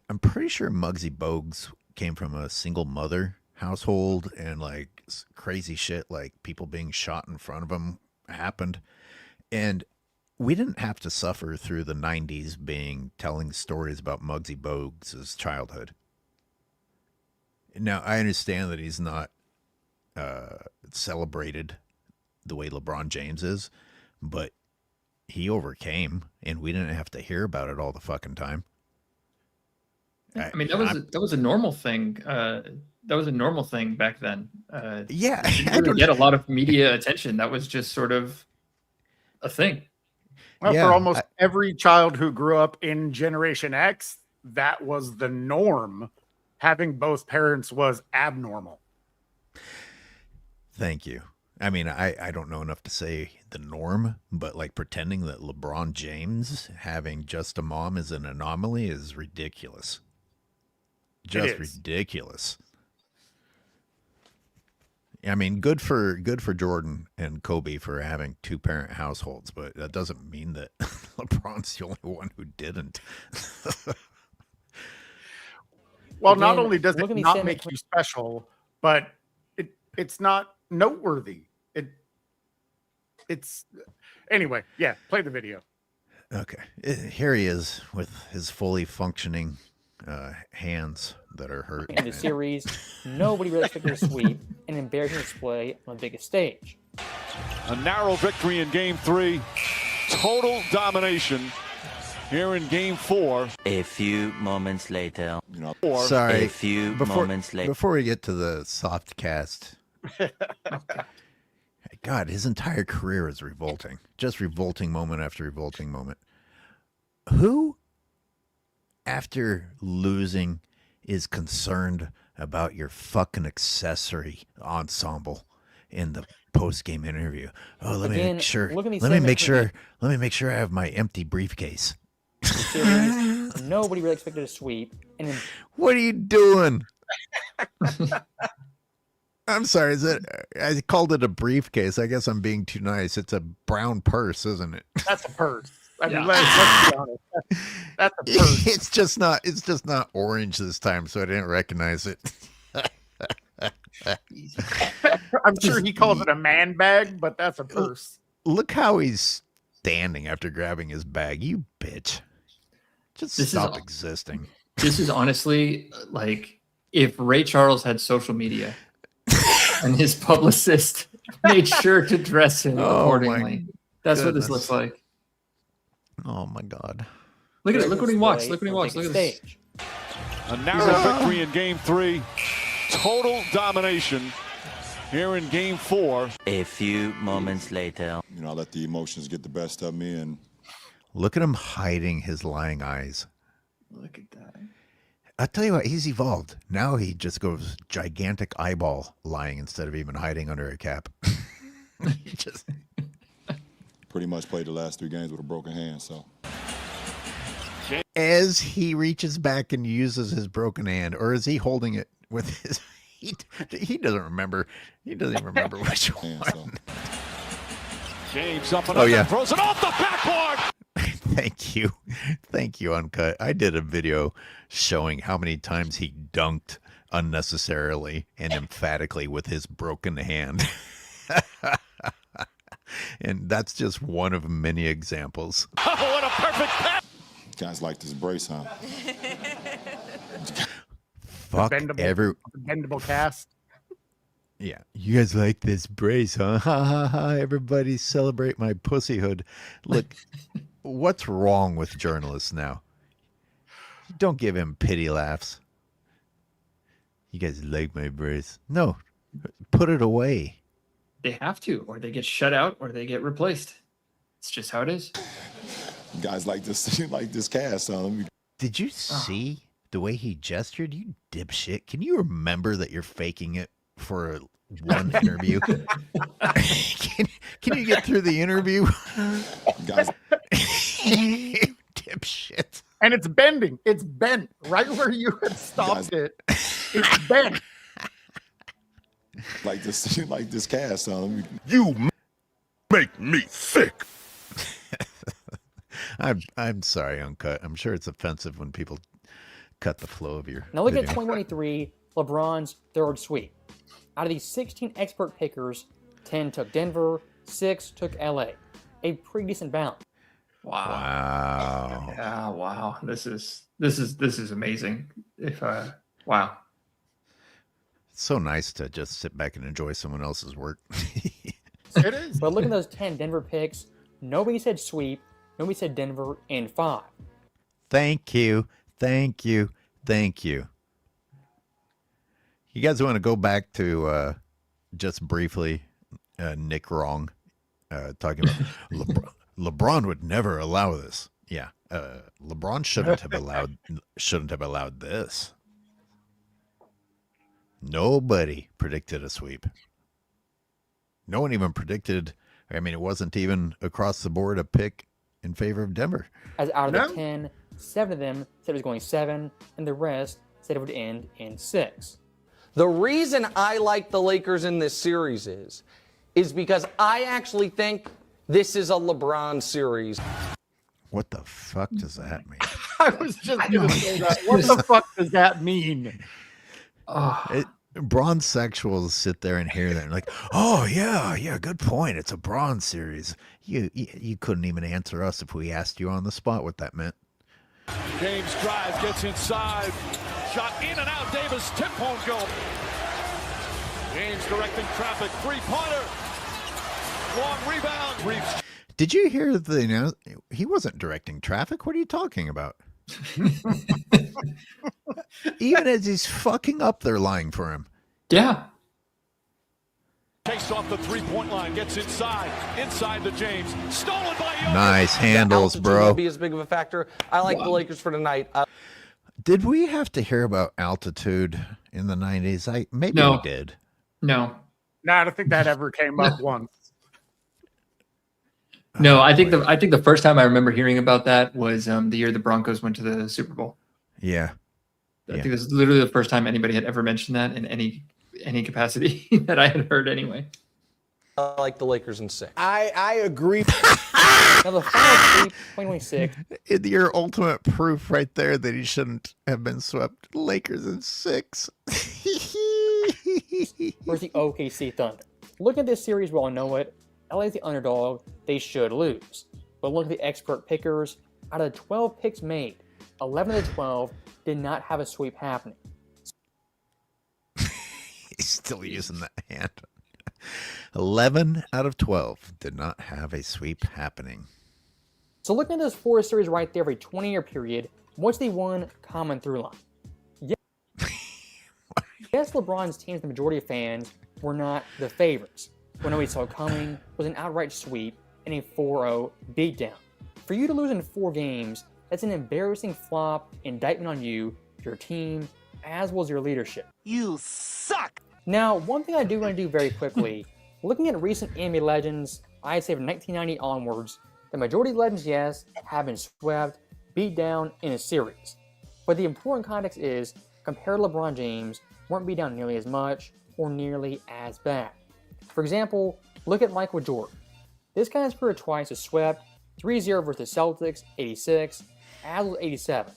I'm pretty sure Muggsy Bogues came from a single mother household, and like crazy shit like people being shot in front of him happened. And we didn't have to suffer through the 90s telling stories about Muggsy Bogues' childhood. Now, I understand that he's not celebrated the way LeBron James is, but he overcame, and we didn't have to hear about it all the fucking time. I mean, that was a normal thing. That was a normal thing back then. Yeah, I didn't get a lot of media attention. That was just sort of a thing. Well, for almost every child who grew up in Generation X, that was the norm. Having both parents was abnormal. Thank you. I mean, I don't know enough to say the norm, but like pretending that LeBron James having just a mom is an anomaly is ridiculous. Just ridiculous. I mean, good for Jordan and Kobe for having 2-parent households, but that doesn't mean that LeBron's the only one who didn't. Well, not only does it not make you special, but it's not noteworthy. It's anyway. Yeah, play the video. Okay, here he is with his fully functioning hands that are hurt. In the series, nobody really expected a sweep, an embarrassing display on the biggest stage. A narrow victory in Game 3. Total domination here in Game 4. A few moments later. Sorry. A few moments later. Before we get to the soft cast, God, his entire career is revolting. Just revolting moment after revolting moment. Who, after losing, is concerned about your fucking accessory ensemble in the post-game interview? Oh, let me make sure. Let me make sure I have my empty briefcase. Series, nobody really expected a sweep. And then, what are you doing? I'm sorry. I called it a briefcase. I guess I'm being too nice. It's a brown purse, isn't it? That's a purse. I mean, let's be honest. That's a purse. It's just not orange this time, so I didn't recognize it. I'm sure he calls it a man bag, but that's a purse. Look how he's standing after grabbing his bag. You bitch. Just stop existing. This is honestly like if Ray Charles had social media and his publicist made sure to dress him accordingly. That's what this looks like. Oh my God. Look at it. Look when he walks. Look when he walks. Look at this. A narrow victory in Game 3. Total domination here in Game 4. A few moments later. You know, I let the emotions get the best of me, and look at him hiding his lying eyes. Look at that. I'll tell you what, he's evolved. Now he just goes gigantic eyeball lying instead of even hiding under a cap. He just pretty much played the last 3 games with a broken hand, so. As he reaches back and uses his broken hand, or is he holding it with his... He doesn't remember. He doesn't even remember which one. So. James up and up and throws it off the backboard. Thank you. Thank you, Uncut. I did a video showing how many times he dunked unnecessarily and emphatically with his broken hand. And that's just one of many examples. Oh, what a perfect pass. Guys like this brace, huh? Fuck bendable cast. Yeah. You guys like this brace, huh? Ha ha ha. Everybody celebrate my pussyhood. Look, what's wrong with journalists now? Don't give him pity laughs. You guys like my brace? No. Put it away. They have to, or they get shut out, or they get replaced. It's just how it is. Guys like this cast, huh? Did you see the way he gestured? You dipshit. Can you remember that you're faking it for one interview? Can you get through the interview? Guys. Dipshit. And it's bending. It's bent right where you had stopped it. It's bent. Like this cast, huh? You make me sick. I'm sorry, Uncut. I'm sure it's offensive when people cut the flow of your Now look video. at 2023, LeBron's third sweep. Out of these 16 expert pickers, 10 took Denver, 6 took LA. A pretty decent balance. Wow. Yeah, wow. This is amazing. Wow. It's so nice to just sit back and enjoy someone else's work. It is. But look at those 10 Denver picks. Nobody said sweep. Nobody said Denver in 5. Thank you. Thank you. Thank you. You guys want to go back to just briefly Nick Wrong talking about LeBron would never allow this. Yeah. LeBron shouldn't have allowed this. Nobody predicted a sweep. No one even predicted. I mean, it wasn't even across the board a pick in favor of Denver. As out of the 10, 7 of them said it was going 7, and the rest said it would end in 6. The reason I like the Lakers in this series is because I actually think this is a LeBron series. What the fuck does that mean? I was just going to say that. What the fuck does that mean? Bronze sexuals sit there and hear that and like, oh yeah, good point. It's a bronze series. You couldn't even answer us if we asked you on the spot what that meant. James drives, gets inside. Shot in and out. Davis tip won't go. James directing traffic. 3-pointer. Long rebound. Reeves. Did you hear the announcement? He wasn't directing traffic. What are you talking about? Even as he's fucking up, they're lying for him. Yeah. Takes off the three-point line, gets inside to James. Stolen by Jokic. Nice handles, Altitude bro. won't be as big of a factor. I like the Lakers for tonight. Did we have to hear about altitude in the 90s? Maybe No. we did. No. No, I don't think that ever came up once. No, I think the first time I remember hearing about that was the year the Broncos went to the Super Bowl. Yeah. I think this is literally the first time anybody had ever mentioned that in any capacity that I had heard anyway. I like the Lakers in 6. I agree. Now the final sweep, 2026. Your ultimate proof right there that he shouldn't have been swept. Lakers in 6. Where's the OKC Thunder? Look at this series, we all know it. LA's the underdog, they should lose. But look at the expert pickers. Out of the 12 picks made, 11 of the 12 did not have a sweep happening. He's still using that hand. 11 out of 12 did not have a sweep happening. So looking at this 4 series right there, every 20-year period, what's the one common through line? Yes, LeBron's teams, the majority of fans, were not the favorites. What nobody saw coming was an outright sweep and a 4-0 beatdown. For you to lose in 4 games, that's an embarrassing flop, indictment on you, your team, as well as your leadership. You suck! Now, one thing I do want to do very quickly, looking at recent NBA legends, I'd say from 1990 onwards, the majority of legends, yes, have been swept, beat down in a series. But the important context is, compared to LeBron James, weren't beat down nearly as much or nearly as bad. For example, look at Michael Jordan. This guy's career twice was swept, 3-0 versus Celtics, 86, as well as 87.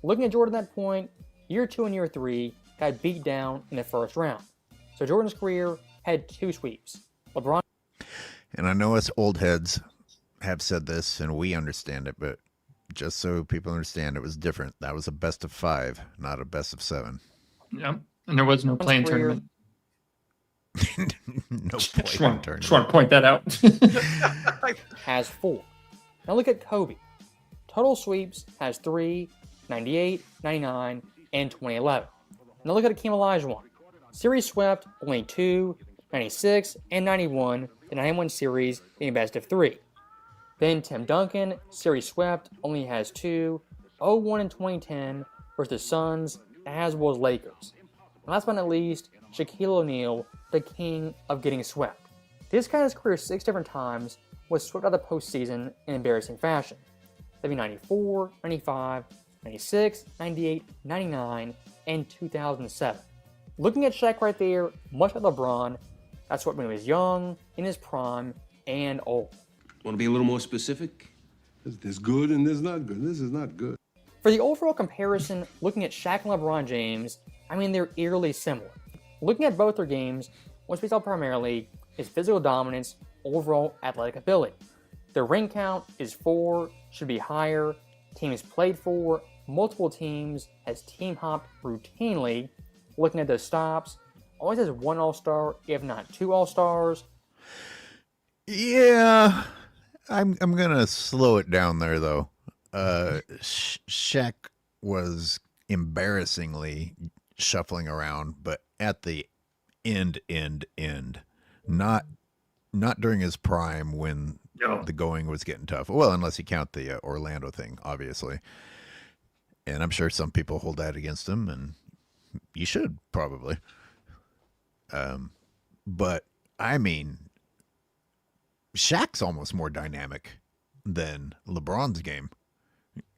Looking at Jordan at that point, year 2 and year 3 got beat down in the first round. So Jordan's career had 2 sweeps. LeBron. And I know us old heads have said this and we understand it, but just so people understand, it was different. That was a best of 5, not a best of 7. Yep. And there was no play-in tournament. No Just tournament. want to point that out. Has 4. Now look at Kobe. Total sweeps has 3, 98, 99, and 2011. Now look at Hakeem Olajuwon. Series swept only 2, 96, and 91. The 91 series being best of 3. Then Tim Duncan, series swept, only has 2, 0-1 in 2010 versus Suns, as well as Lakers. And last but not least, Shaquille O'Neal, the king of getting swept. This guy in his career 6 different times was swept out of the postseason in embarrassing fashion. That'd be 94, 95, 96, 98, 99, and 2007. Looking at Shaq right there, much like LeBron, that's what when he was young, in his prime, and old. Want to be a little more specific? There's good and there's not good. This is not good. For the overall comparison, looking at Shaq and LeBron James, I mean, they're eerily similar. Looking at both their games, what we saw primarily is physical dominance, overall athletic ability. Their ring count is 4, should be higher. Teams played for, multiple teams, has team hopped routinely. Looking at the stops, always has 1 All-Star, if not 2 All-Stars. Yeah, I'm gonna slow it down there though. Shaq was embarrassingly shuffling around, but at the end, not during his prime when the going was getting tough. Well, unless you count the Orlando thing, obviously. And I'm sure some people hold that against him, and you should probably. But I mean, Shaq's almost more dynamic than LeBron's game.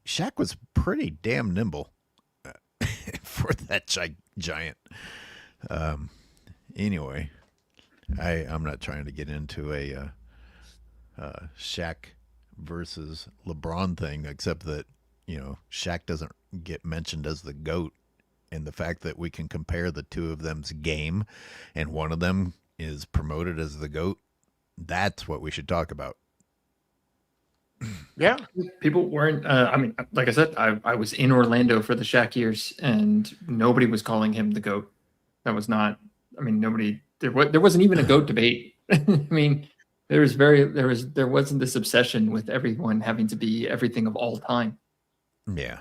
Shaq was pretty damn nimble for that giant. Anyway, I'm not trying to get into a Shaq versus LeBron thing, except that, you know, Shaq doesn't get mentioned as the GOAT, and the fact that we can compare the two of them's game and one of them is promoted as the GOAT, that's what we should talk about. Yeah. People weren't, I mean, like I said, I was in Orlando for the Shaq years and nobody was calling him the GOAT. That was not, I mean, nobody, there wasn't even a GOAT debate. I mean, there wasn't this obsession with everyone having to be everything of all time. Yeah.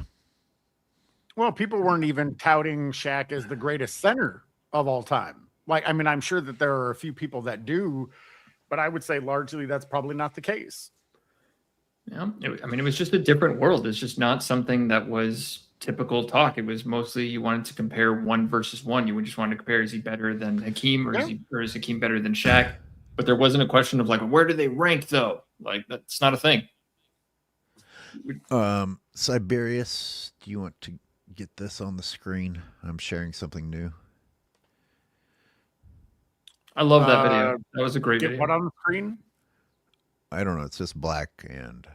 Well, people weren't even touting Shaq as the greatest center of all time. Like, I mean, I'm sure that there are a few people that do, but I would say largely that's probably not the case. Yeah, it was just a different world. It's just not something that was typical talk. It was mostly you wanted to compare one versus one. You would just want to compare, is he better than Hakeem, or is Hakeem better than Shaq? But there wasn't a question of like, where do they rank though? Like, that's not a thing. Siberius, do you want to get this on the screen? I'm sharing something new. I love that video. That was a great video. What on the screen? I don't know. It's just black and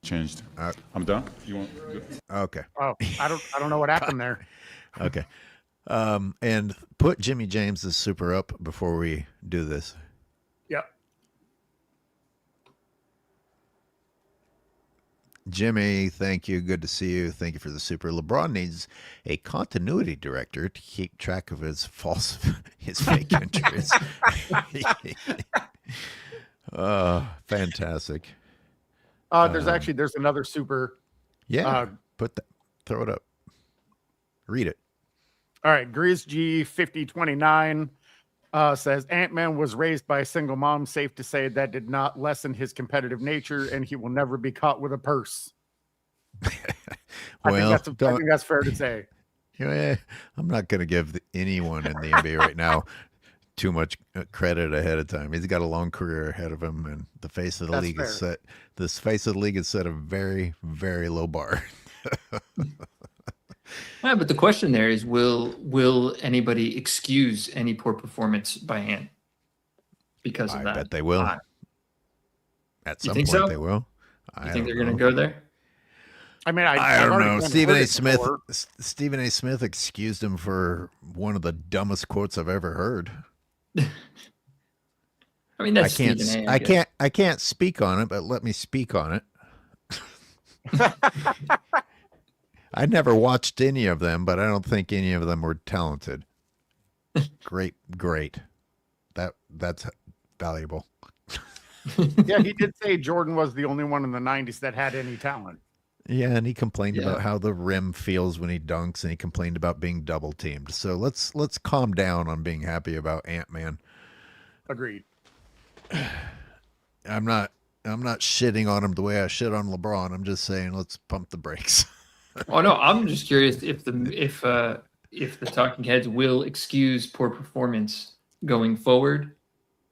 Changed. I'm done. You want? Okay. Oh, I don't know what happened there. Okay. And put Jimmy James's super up before we do this. Yep. Jimmy, thank you. Good to see you. Thank you for the super. LeBron needs a continuity director to keep track of his fake injuries. Fantastic. There's another super. Yeah. Throw it up. Read it. All right. Grizz G 5029 says Ant-Man was raised by a single mom. Safe to say that did not lessen his competitive nature, and he will never be caught with a purse. I think that's fair to say. Yeah, I'm not going to give anyone in the NBA right now too much credit ahead of time. He's got a long career ahead of him, and the face of the league is set. This face of the league is set a very, very low bar. Yeah, but the question there is, will anybody excuse any poor performance by Ant because of that? I bet they will. At some point, they will. You think they're going to go there? I mean, I don't know. Stephen A. Smith excused him for one of the dumbest quotes I've ever heard. I mean, that's Stephen A. I can't speak on it, but let me speak on it. I never watched any of them, but I don't think any of them were talented. Great. That's valuable. Yeah, he did say Jordan was the only one in the 90s that had any talent. Yeah, and he complained about how the rim feels when he dunks, and he complained about being double teamed. So let's calm down on being happy about Ant-Man. Agreed. I'm not shitting on him the way I shit on LeBron. I'm just saying let's pump the brakes. Oh no, I'm just curious if the talking heads will excuse poor performance going forward.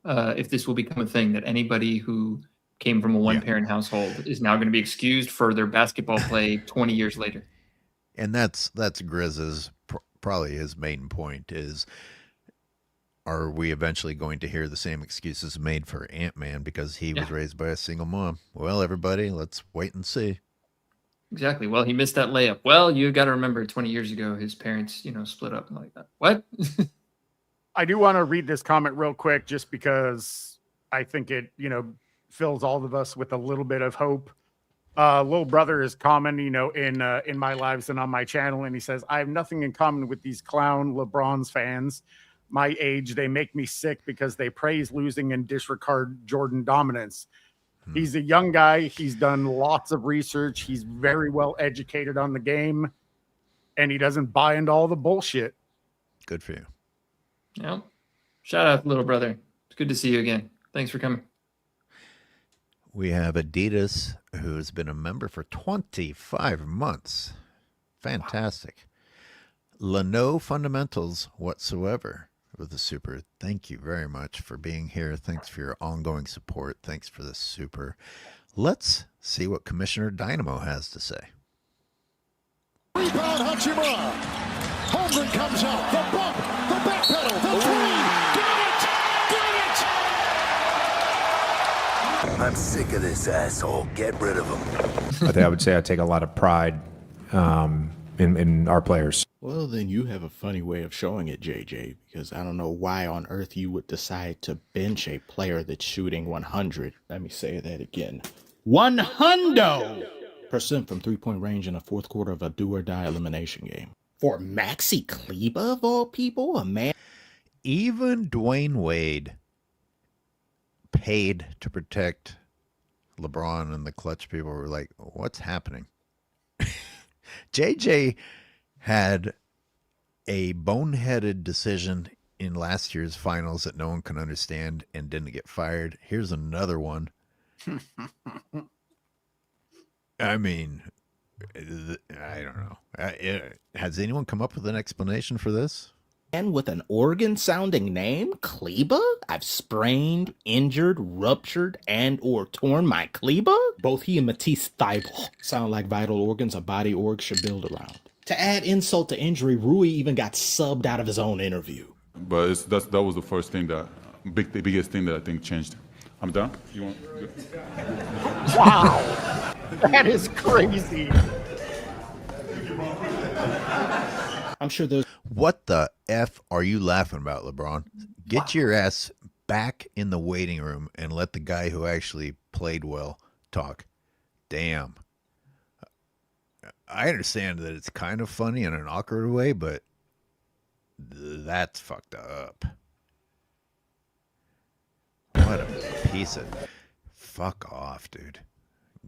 If this will become a thing that anybody who came from a one-parent household is now going to be excused for their basketball play 20 years later. And that's Grizz's probably his main point is, are we eventually going to hear the same excuses made for Ant-Man because he was raised by a single mom? Well, everybody, let's wait and see. Exactly. Well, he missed that layup. Well, you got to remember 20 years ago, his parents, split up like that. What? I do want to read this comment real quick just because I think it, fills all of us with a little bit of hope. Little brother is commenting, in my lives and on my channel, and he says, I have nothing in common with these clown LeBron's fans. My age, they make me sick because they praise losing and disregard Jordan dominance. He's a young guy. He's done lots of research. He's very well educated on the game, and he doesn't buy into all the bullshit. Good for you. Yeah. Shout out, little brother. It's good to see you again. Thanks for coming. We have Adidas, who's been a member for 25 months. Fantastic. Wow. No fundamentals whatsoever with the super. Thank you very much for being here. Thanks for your ongoing support. Thanks for the super. Let's see what Commissioner Dynamo has to say. Rebound, Hachimura. Holmgren comes out. The bump, the back pedal, the three. I'm sick of this asshole. Get rid of him. I think I would say I take a lot of pride in our players. Well, then you have a funny way of showing it, JJ, because I don't know why on earth you would decide to bench a player that's shooting 100. Let me say that again. 100% from three-point range in the fourth quarter of a do-or-die elimination game. For Maxi Kleber, of all people, a man. Even Dwayne Wade paid to protect LeBron, and the clutch people were like, what's happening? JJ had a boneheaded decision in last year's finals that no one can understand and didn't get fired. Here's another one. I mean, I don't know. Has anyone come up with an explanation for this? And with an organ-sounding name, Kleba? I've sprained, injured, ruptured, and or torn my Kleba? Both he and Matisse Thibault sound like vital organs a body org should build around. To add insult to injury, Rui even got subbed out of his own interview. But that was the first thing the biggest thing that I think changed. I'm done. You want? Wow, that is crazy. I'm sure there's... What the F are you laughing about, LeBron? Get your ass back in the waiting room and let the guy who actually played well talk. Damn. I understand that it's kind of funny in an awkward way, but that's fucked up. What a piece of... Fuck off, dude.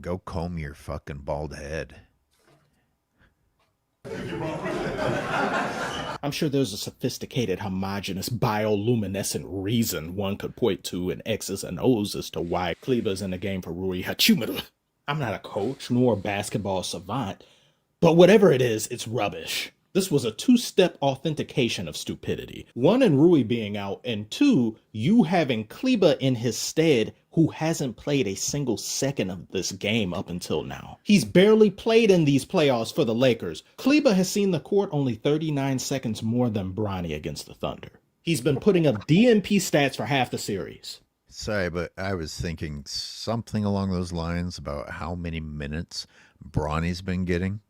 Go comb your fucking bald head. I'm sure there's a sophisticated, homogeneous, bioluminescent reason one could point to in X's and O's as to why Kleba's in the game for Rui Hachimura. I'm not a coach nor a basketball savant, but whatever it is, it's rubbish. This was a two-step authentication of stupidity. One, in Rui being out, and two, you having Kleba in his stead, who hasn't played a single second of this game up until now. He's barely played in these playoffs for the Lakers. Kleba has seen the court only 39 seconds more than Bronny against the Thunder. He's been putting up DNP stats for half the series. Sorry, but I was thinking something along those lines about how many minutes Bronny's been getting.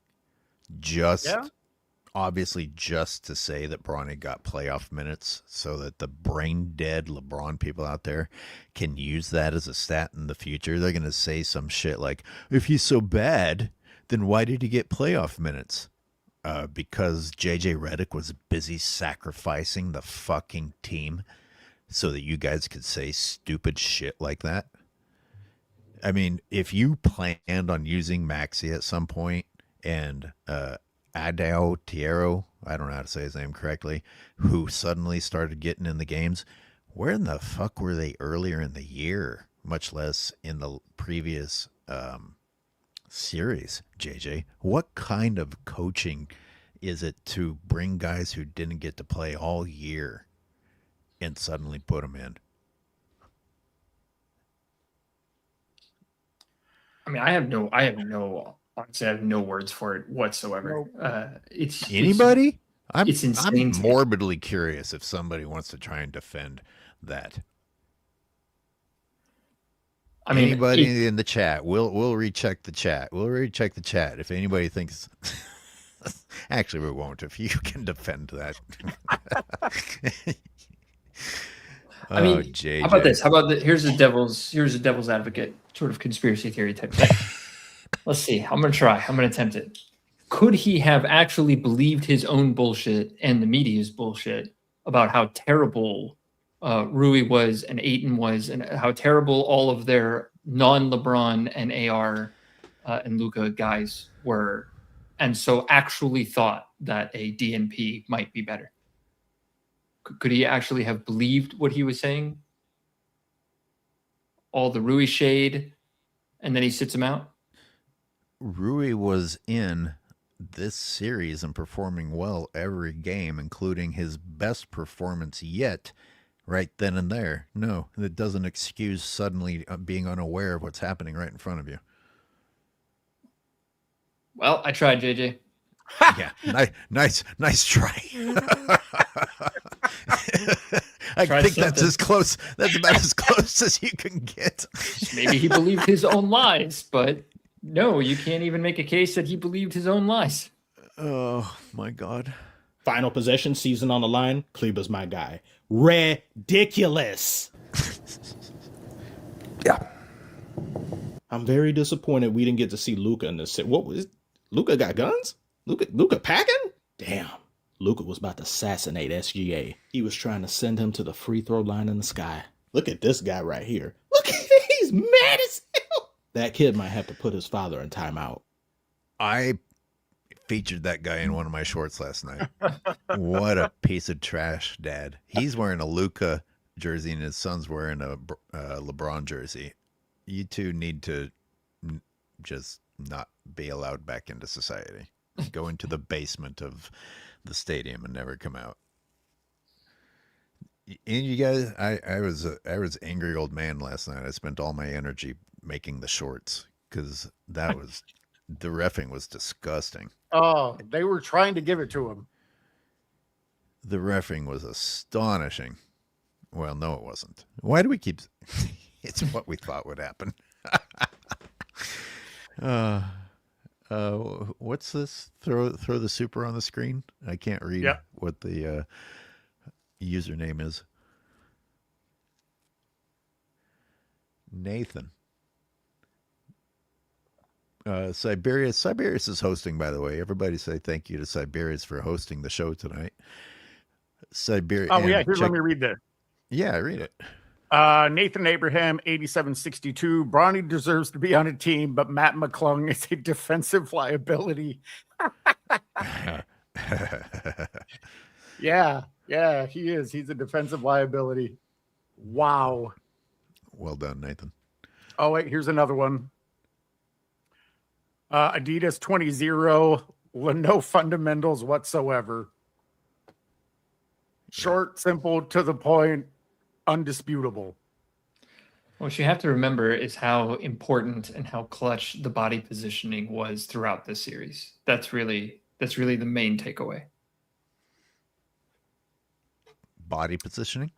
Obviously just to say that Bronny got playoff minutes so that the brain dead LeBron people out there can use that as a stat in the future. They're going to say some shit like, if he's so bad, then why did he get playoff minutes? Because JJ Redick was busy sacrificing the fucking team so that you guys could say stupid shit like that. I mean, if you planned on using Maxey at some point and, Adao Tiero, I don't know how to say his name correctly, who suddenly started getting in the games. Where in the fuck were they earlier in the year, much less in the previous series, JJ? What kind of coaching is it to bring guys who didn't get to play all year and suddenly put them in? I mean, honestly, I have no words for it whatsoever. It's anybody? It's insane. I'm morbidly curious if somebody wants to try and defend that. I mean, anybody in the chat, we'll recheck the chat. We'll recheck the chat if anybody thinks. Actually, we won't. If you can defend that. I mean, JJ. how about this? Here's a devil's advocate sort of conspiracy theory type thing. Let's see. I'm going to try. I'm going to attempt it. Could he have actually believed his own bullshit and the media's bullshit about how terrible Rui was and Ayton was and how terrible all of their non-LeBron and AR and Luka guys were, and so actually thought that a DNP might be better? Could he actually have believed what he was saying? All the Rui shade, and then he sits him out? Rui was in this series and performing well every game, including his best performance yet, right then and there. No, that doesn't excuse suddenly being unaware of what's happening right in front of you. Well, I tried, JJ. Yeah, nice try. I think that's as close. That's about as close as you can get. Maybe he believed his own lies, but no, you can't even make a case that he believed his own lies. Oh my God! Final possession, season on the line. Kleba's my guy. Ridiculous. Yeah. I'm very disappointed we didn't get to see Luka in this. What was Luka got guns? Luka packing? Damn. Luka was about to assassinate SGA. He was trying to send him to the free throw line in the sky. Look at this guy right here. Look at him. He's mad as hell. That kid might have to put his father in timeout. I featured that guy in one of my shorts last night. What a piece of trash, Dad. He's wearing a Luka jersey and his son's wearing a LeBron jersey. You two need to just not be allowed back into society. Go into the basement of the stadium and never come out. And you guys, I was an angry old man last night. I spent all my energy making the shorts because the reffing was disgusting. Oh, they were trying to give it to him. The reffing was astonishing. Well, no, it wasn't. Why do we keep? It's what we thought would happen. What's this? Throw the super on the screen. I can't read what the username is. Nathan. Siberius is hosting, by the way. Everybody say thank you to Siberius for hosting the show tonight. Siberius. Oh, yeah. Let me read that. Yeah, read it. Nathan Abraham, 8762. Bronny deserves to be on a team, but Matt McClung is a defensive liability. Yeah, he is. He's a defensive liability. Wow. Well done, Nathan. Oh, wait, here's another one. Adidas 20-0, no fundamentals whatsoever. Short, simple, to the point, undisputable. What you have to remember is how important and how clutch the body positioning was throughout this series. That's really the main takeaway. Body positioning?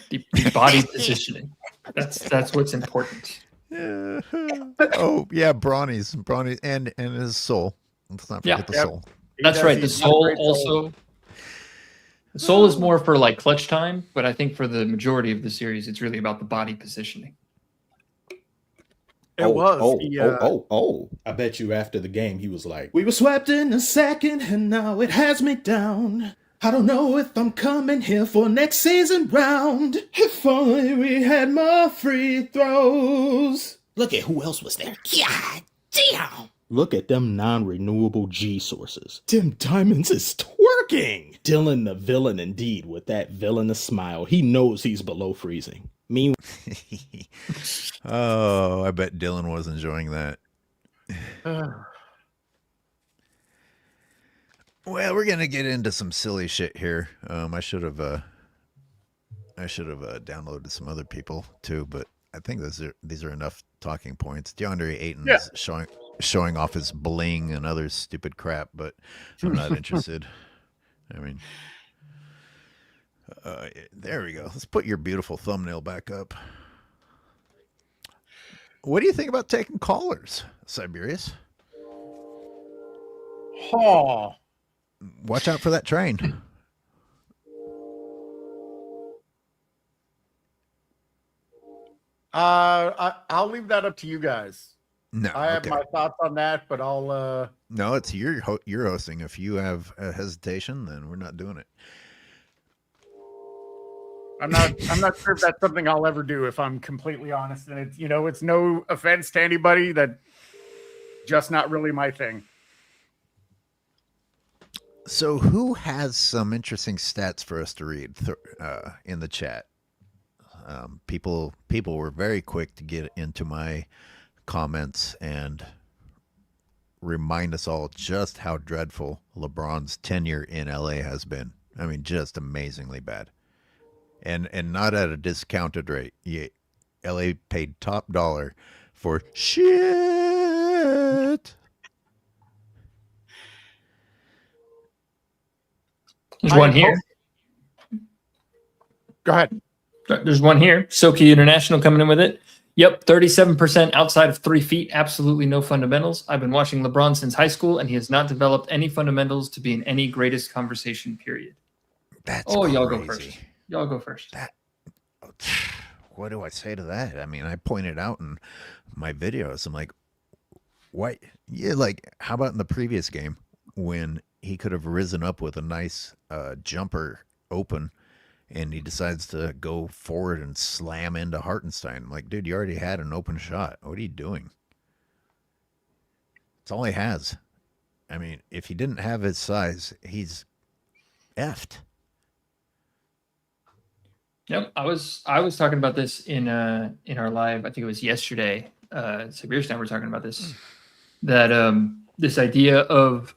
The body positioning. That's what's important. Oh yeah, Bronny's and his soul. Let's not forget the soul. That's right. The soul also. The soul is more for like clutch time, but I think for the majority of the series, it's really about the body positioning. I bet you after the game he was like, "We were swept in a second, and now it has me down. I don't know if I'm coming here for next season round. If only we had more free throws." Look at who else was there. God damn. Look at them non-renewable G sources. Tim Diamonds is twerking. Dylan the villain indeed with that villainous smile. He knows he's below freezing. Meanwhile, oh, I bet Dylan was enjoying that. Well, we're gonna get into some silly shit here. I should have downloaded some other people too, but I think these are enough talking points. DeAndre Ayton's showing off his bling and other stupid crap, but I'm not interested. I mean, there we go. Let's put your beautiful thumbnail back up. What do you think about taking callers, Siberius? Oh. Watch out for that train. I'll leave that up to you guys. No, I have my thoughts on that, but I'll. No, it's you're hosting. If you have a hesitation, then we're not doing it. I'm not sure if that's something I'll ever do. If I'm completely honest, and it's no offense to anybody, that just not really my thing. So, who has some interesting stats for us to read in the chat? People were very quick to get into my comments and remind us all just how dreadful LeBron's tenure in LA has been. I mean, just amazingly bad, and not at a discounted rate. LA paid top dollar for shit. There's one here. Go ahead. There's one here. Soki International coming in with it. Yep, 37% outside of 3 feet. Absolutely no fundamentals. I've been watching LeBron since high school, and he has not developed any fundamentals to be in any greatest conversation, period. That's y'all crazy. go first. Y'all go first. What do I say to that? I mean, I pointed out in my videos, I'm like, what? Yeah, like, how about in the previous game when he could have risen up with a nice jumper open, and he decides to go forward and slam into Hartenstein. I'm like, dude, you already had an open shot. What are you doing? It's all he has. I mean, if he didn't have his size, he's effed. Yep, I was talking about this in our live. I think it was yesterday. Sabir's and I were talking about this. That this idea of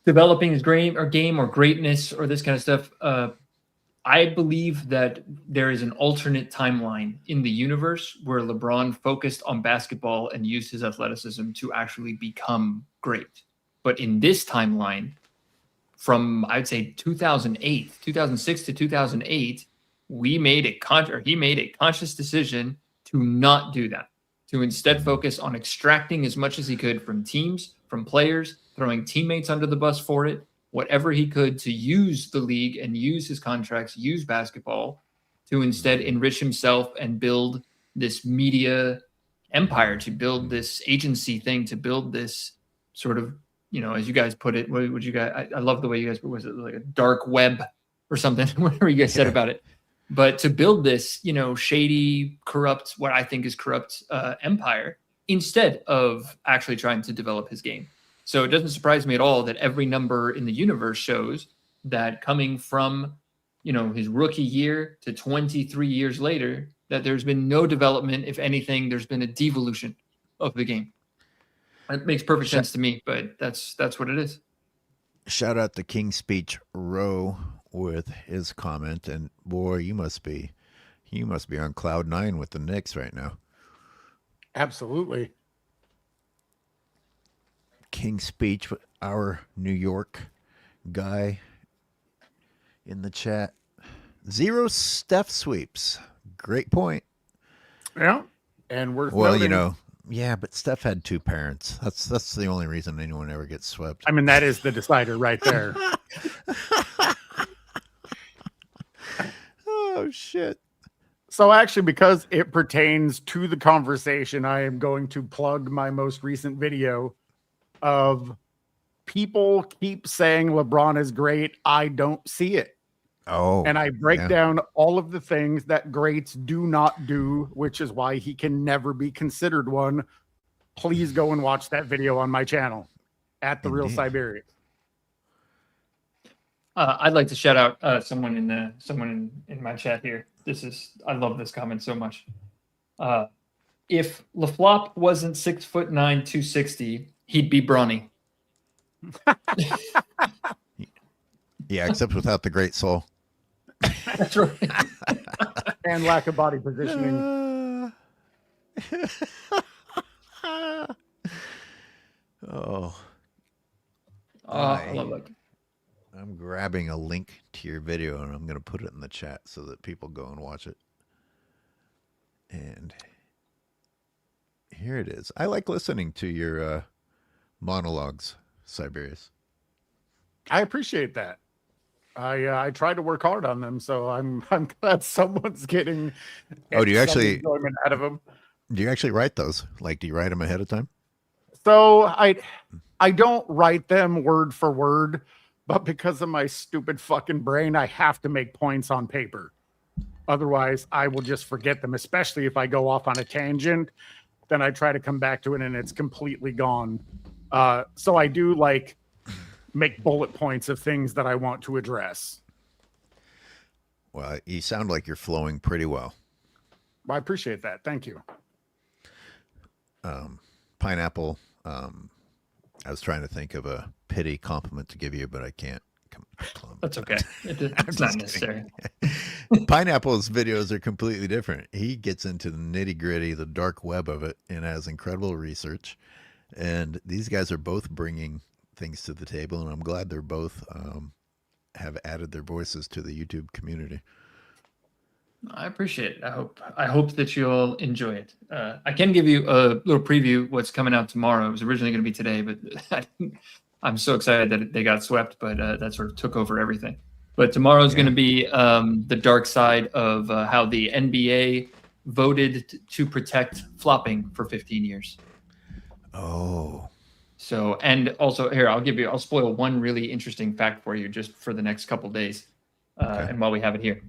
developing his game or greatness or this kind of stuff. I believe that there is an alternate timeline in the universe where LeBron focused on basketball and used his athleticism to actually become great. But in this timeline, from I'd say 2006 to 2008, he made a conscious decision to not do that, to instead focus on extracting as much as he could from teams, from players, throwing teammates under the bus for it, whatever he could to use the league and use his contracts, use basketball to instead enrich himself and build this media empire, to build this agency thing, to build this sort of, as you guys put it, what would you guys, I love the way you guys put, was it like a dark web or something, whatever you guys said about it. But to build this, shady, corrupt, what I think is corrupt empire, instead of actually trying to develop his game. So it doesn't surprise me at all that every number in the universe shows that coming from, his rookie year to 23 years later, that there's been no development. If anything, there's been a devolution of the game. That makes perfect sense to me, but that's what it is. Shout out to King Speech Row with his comment, and boy, you must be on cloud 9 with the Knicks right now. Absolutely. King Speech, our New York guy in the chat. 0 Steph sweeps. Great point. Yeah. And worth well, noting. Yeah, but Steph had 2 parents. That's the only reason anyone ever gets swept. I mean, that is the decider right there. Oh, shit. So actually, because it pertains to the conversation, I am going to plug my most recent video of people keep saying LeBron is great. I don't see it. Oh, and I break down all of the things that greats do not do, which is why he can never be considered one. Please go and watch that video on my channel at The Real Siberian. I'd like to shout out someone in my chat here. I love this comment so much. If LaFlop wasn't 6'9", 260, he'd be brawny. Yeah, except without the great soul. That's right. And lack of body positioning. I love that. I'm grabbing a link to your video and I'm going to put it in the chat so that people go and watch it. And here it is. I like listening to your monologues, Siberius. I appreciate that. I try to work hard on them, so I'm glad someone's getting. Oh, do you actually enjoyment out of them? Do you actually write those? Like, do you write them ahead of time? So I don't write them word for word, but because of my stupid fucking brain, I have to make points on paper. Otherwise, I will just forget them. Especially if I go off on a tangent, then I try to come back to it and it's completely gone. So I do make bullet points of things that I want to address. Well, you sound like you're flowing pretty well. I appreciate that. Thank you. Pineapple. I was trying to think of a pity compliment to give you, but I can't. That's okay. It's not necessary. Pineapple's videos are completely different. He gets into the nitty gritty, the dark web of it, and has incredible research. And these guys are both bringing things to the table, and I'm glad they're both have added their voices to the YouTube community. I appreciate it. I hope that you'll enjoy it. I can give you a little preview what's coming out tomorrow. It was originally going to be today, but I'm so excited that they got swept, but that sort of took over everything. But tomorrow's going to be the dark side of how the NBA voted to protect flopping for 15 years. Oh. So, and also here, I'll spoil one really interesting fact for you just for the next couple days. And while we have it here.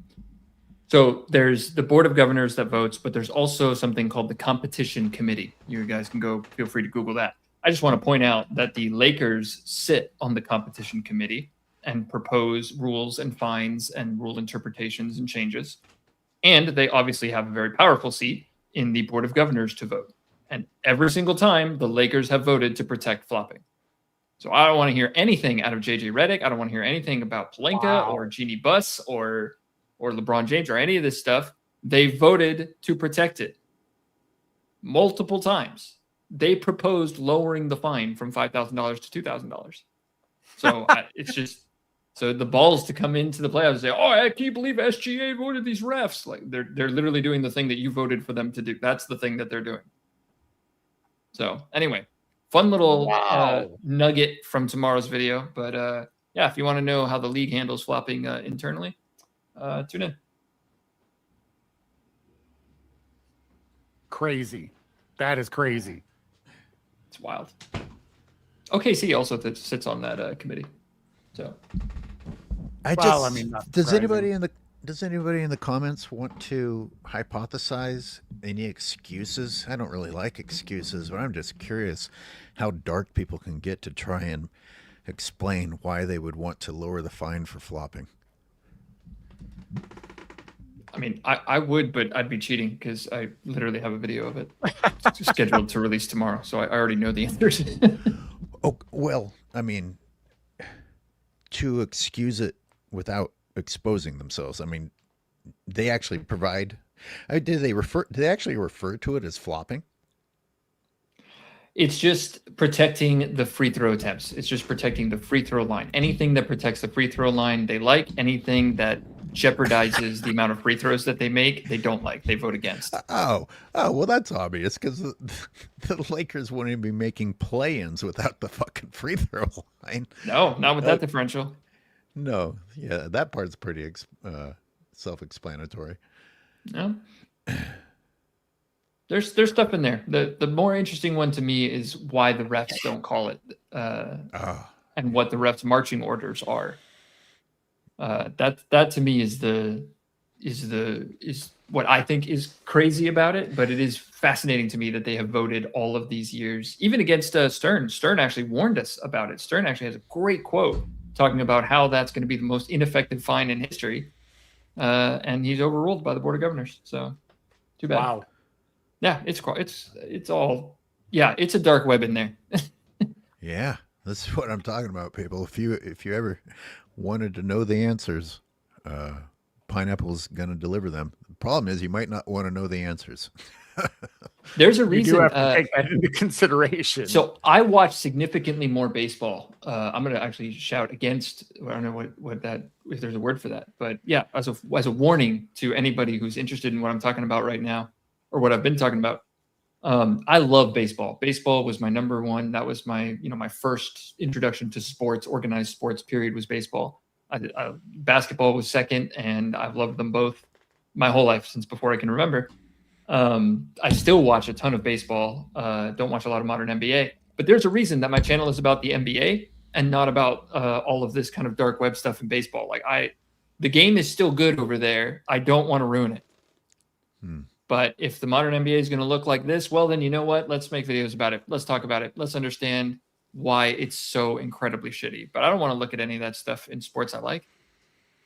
So there's the board of governors that votes, but there's also something called the competition committee. You guys can feel free to Google that. I just want to point out that the Lakers sit on the competition committee and propose rules and fines and rule interpretations and changes. And they obviously have a very powerful seat in the Board of Governors to vote. And every single time, the Lakers have voted to protect flopping. So I don't want to hear anything out of JJ Redick. I don't want to hear anything about Pelinka or Jeannie Buss or LeBron James or any of this stuff. They voted to protect it multiple times. They proposed lowering the fine from $5,000 to $2,000. So it's just so the balls to come into the playoffs and say, "Oh, I can't believe SGA voted these refs." Like they're literally doing the thing that you voted for them to do. That's the thing that they're doing. So anyway, fun little nugget from tomorrow's video. But yeah, if you want to know how the league handles flopping internally, tune in. Crazy. That is crazy. It's wild. OKC also sits on that committee. So does anybody in the comments want to hypothesize any excuses? I don't really like excuses, but I'm just curious how dark people can get to try and explain why they would want to lower the fine for flopping. I mean, I would, but I'd be cheating because I literally have a video of it scheduled to release tomorrow. So I already know the answers. Oh, well, I mean, to excuse it without exposing themselves. I mean, they actually provide. Do they actually refer to it as flopping? It's just protecting the free throw attempts. It's just protecting the free throw line. Anything that protects the free throw line, they like. Anything that jeopardizes the amount of free throws that they make, they don't like. They vote against. Oh, well, that's obvious because the Lakers wouldn't be making play-ins without the fucking free throw line. No, not with that differential. No, yeah, that part's pretty self-explanatory. No. There's stuff in there. The more interesting one to me is why the refs don't call it, and what the refs' marching orders are. That to me is what I think is crazy about it. But it is fascinating to me that they have voted all of these years, even against Stern. Stern actually warned us about it. Stern actually has a great quote talking about how that's going to be the most ineffective fine in history, and he's overruled by the Board of Governors. So, too bad. Wow. Yeah, it's all, yeah, it's a dark web in there. Yeah, that's what I'm talking about, people. If you ever wanted to know the answers, Pineapple's going to deliver them. The problem is you might not want to know the answers. There's a reason. You do have to take that into consideration. So I watch significantly more baseball. I'm going to actually shout against. I don't know what that, if there's a word for that, but yeah, as a warning to anybody who's interested in what I'm talking about right now, or what I've been talking about. I love baseball. Baseball was my number one. That was my first introduction to sports, organized sports period was baseball. Basketball was second, and I've loved them both my whole life since before I can remember. I still watch a ton of baseball. Don't watch a lot of modern NBA, but there's a reason that my channel is about the NBA and not about all of this kind of dark web stuff in baseball. The game is still good over there. I don't want to ruin it. But if the modern NBA is going to look like this, well, then you know what? Let's make videos about it. Let's talk about it. Let's understand why it's so incredibly shitty. But I don't want to look at any of that stuff in sports I like.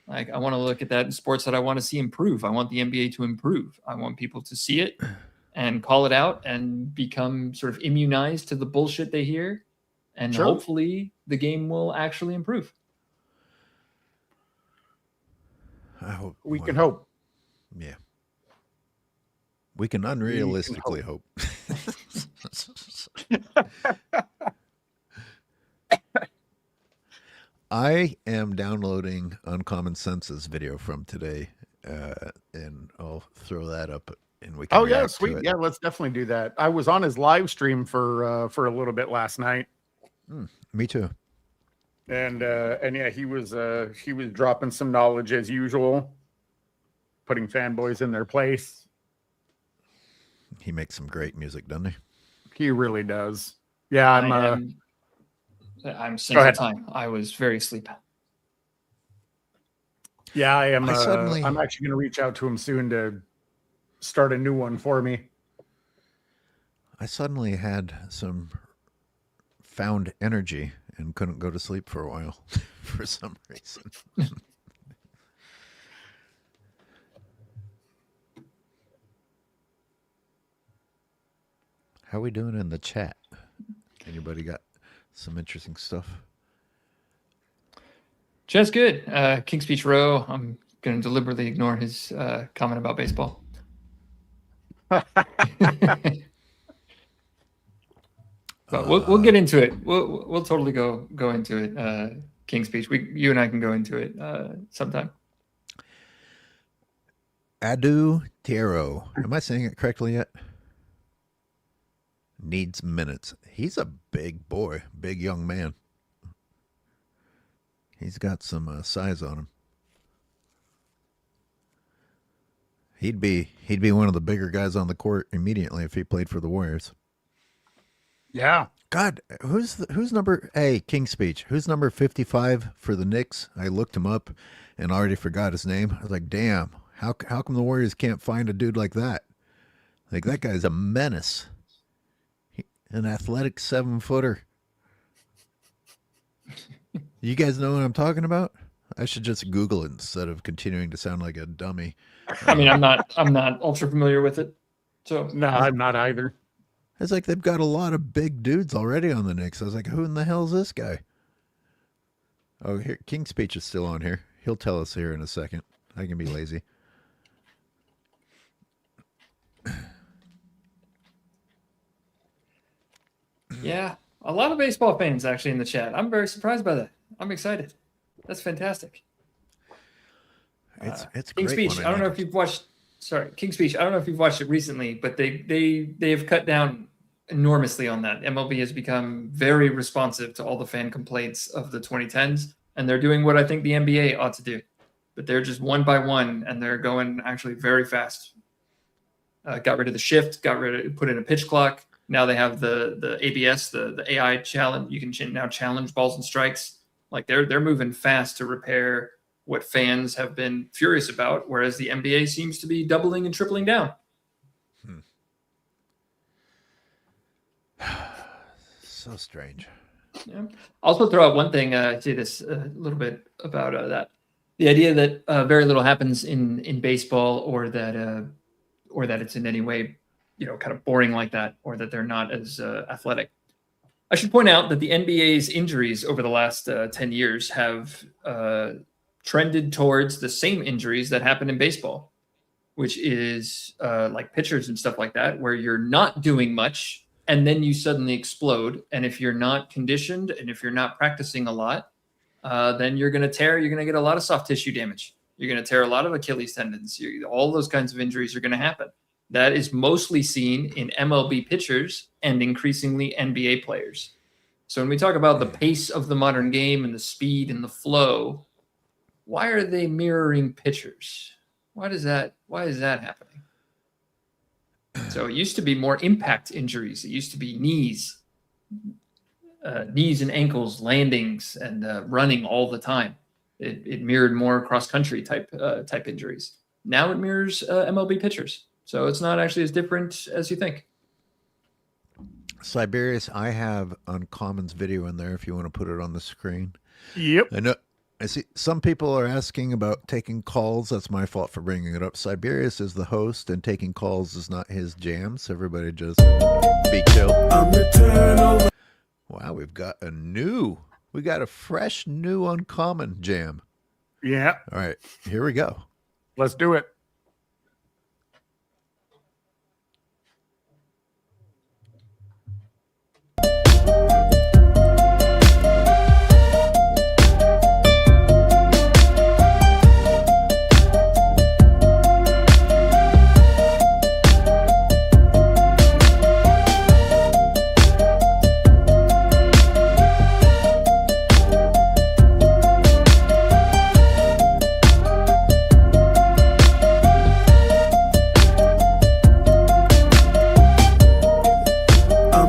I want to look at that in sports that I want to see improve. I want the NBA to improve. I want people to see it and call it out and become sort of immunized to the bullshit they hear. And hopefully the game will actually improve. I hope we can hope. Yeah. We can unrealistically hope. I am downloading Uncommon Sense's video from today, and I'll throw that up, and we can. Oh yeah, sweet. Yeah, let's definitely do that. I was on his live stream for a little bit last night. Me too. And yeah, he was dropping some knowledge as usual, putting fanboys in their place. He makes some great music, doesn't he? He really does. Yeah, I'm single time. I was very asleep. Yeah, I am. I'm actually going to reach out to him soon to start a new one for me. I suddenly had some found energy and couldn't go to sleep for a while for some reason. How are we doing in the chat? Anybody got some interesting stuff? Chat's good. King's Speech Row. I'm going to deliberately ignore his comment about baseball. But we'll get into it. We'll totally go into it. King's Speech. You and I can go into it sometime. Adu Tero. Am I saying it correctly yet? Needs minutes. He's a big boy, big young man. He's got some size on him. He'd be one of the bigger guys on the court immediately if he played for the Warriors. Yeah. God, who's number? Hey, King's Speech. Who's number 55 for the Knicks? I looked him up and already forgot his name. I was like, damn, how come the Warriors can't find a dude like that? Like, that guy's a menace. An athletic 7-footer. You guys know what I'm talking about? I should just Google it instead of continuing to sound like a dummy. I mean, I'm not ultra familiar with it. So no, I'm not either. It's like they've got a lot of big dudes already on the Knicks. I was like, who in the hell is this guy? Oh, here, King's Speech is still on here. He'll tell us here in a second. I can be lazy. Yeah, a lot of baseball fans actually in the chat. I'm very surprised by that. I'm excited. That's fantastic. It's King's great. Speech. I don't know if you've watched. Sorry, King's Speech. I don't know if you've watched it recently, but they have cut down enormously on that. MLB has become very responsive to all the fan complaints of the 2010s, and they're doing what I think the NBA ought to do. But they're just one by one, and they're going actually very fast. Got rid of the shift. Put in a pitch clock. Now they have the ABS, the AI challenge. You can now challenge balls and strikes. Like they're moving fast to repair what fans have been furious about, whereas the NBA seems to be doubling and tripling down. So strange. Yeah. I'll also throw out one thing. I say this a little bit about that. The idea that very little happens in baseball, or that it's in any way, kind of boring like that, or that they're not as athletic. I should point out that the NBA's injuries over the last 10 years have trended towards the same injuries that happen in baseball, which is like pitchers and stuff like that, where you're not doing much and then you suddenly explode. And if you're not conditioned and if you're not practicing a lot, then you're going to tear. You're going to get a lot of soft tissue damage. You're going to tear a lot of Achilles tendons. All those kinds of injuries are going to happen. That is mostly seen in MLB pitchers and increasingly NBA players. So when we talk about the pace of the modern game and the speed and the flow, why are they mirroring pitchers? Why is that happening? So it used to be more impact injuries. It used to be knees and ankles, landings, and running all the time. It mirrored more cross-country type injuries. Now it mirrors MLB pitchers. So it's not actually as different as you think. Siberius, I have Uncommon's video in there if you want to put it on the screen. Yep. I see some people are asking about taking calls. That's my fault for bringing it up. Siberius is the host, and taking calls is not his jam. So everybody just be chill. Wow, we got a fresh new Uncommon jam. Yeah. All right, here we go. Let's do it.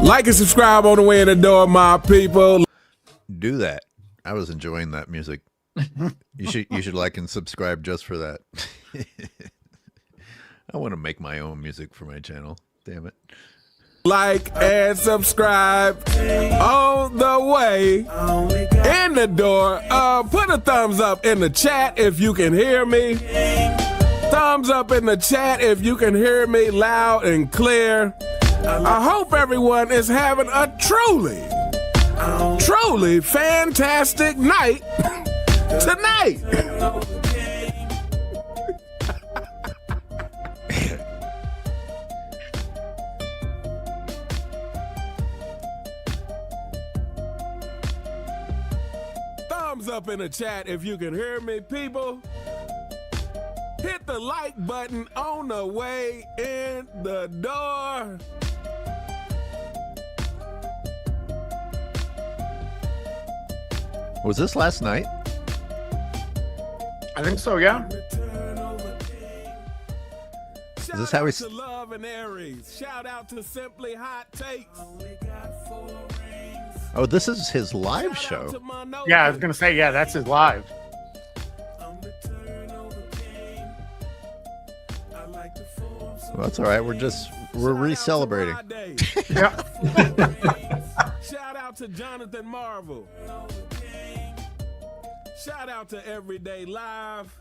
Like and subscribe on the way in the door, my people. Do that. I was enjoying that music. You should like and subscribe just for that. I want to make my own music for my channel. Damn it. Like and subscribe on the way in the door. Put a thumbs up in the chat if you can hear me. Thumbs up in the chat if you can hear me loud and clear. I hope everyone is having a truly fantastic night tonight. Thumbs up in the chat if you can hear me, people. Hit the like button on the way in the door. Was this last night? I think so, yeah. Is this how we... Shout out to Simply Hot Takes. Oh, this is his live show. Yeah, I was gonna say, yeah, that's his live. Well, that's all right. We're re-celebrating. Yeah. Shout out to Jonathan Marvel. Shout out to Everyday Live.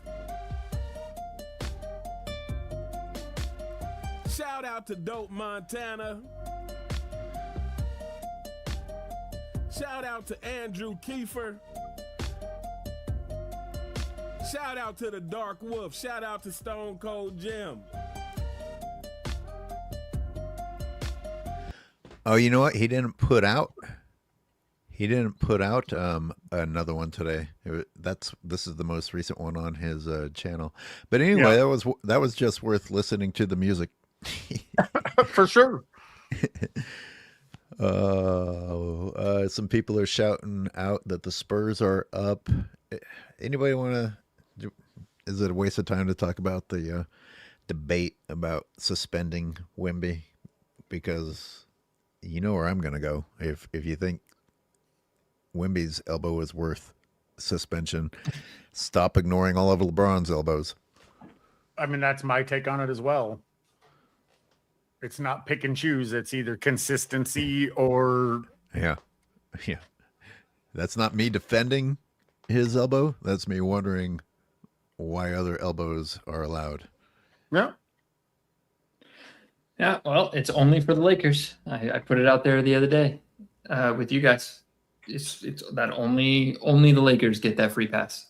Shout out to Dope Montana. Shout out to Andrew Kiefer. Shout out to the Dark Wolf. Shout out to Stone Cold Jim. Oh, you know what? He didn't put out another one today. This is the most recent one on his channel. But anyway, Yeah. that was just worth listening to the music. For sure. Some people are shouting out that the Spurs are up. Anybody want to? Is it a waste of time to talk about the debate about suspending Wemby? Because you know where I'm going to go if you think Wemby's elbow is worth suspension. Stop ignoring all of LeBron's elbows. I mean, that's my take on it as well. It's not pick and choose. It's either consistency or... Yeah. That's not me defending his elbow. That's me wondering why other elbows are allowed. Yeah. Yeah, well, it's only for the Lakers. I put it out there the other day with you guys. It's that only the Lakers get that free pass.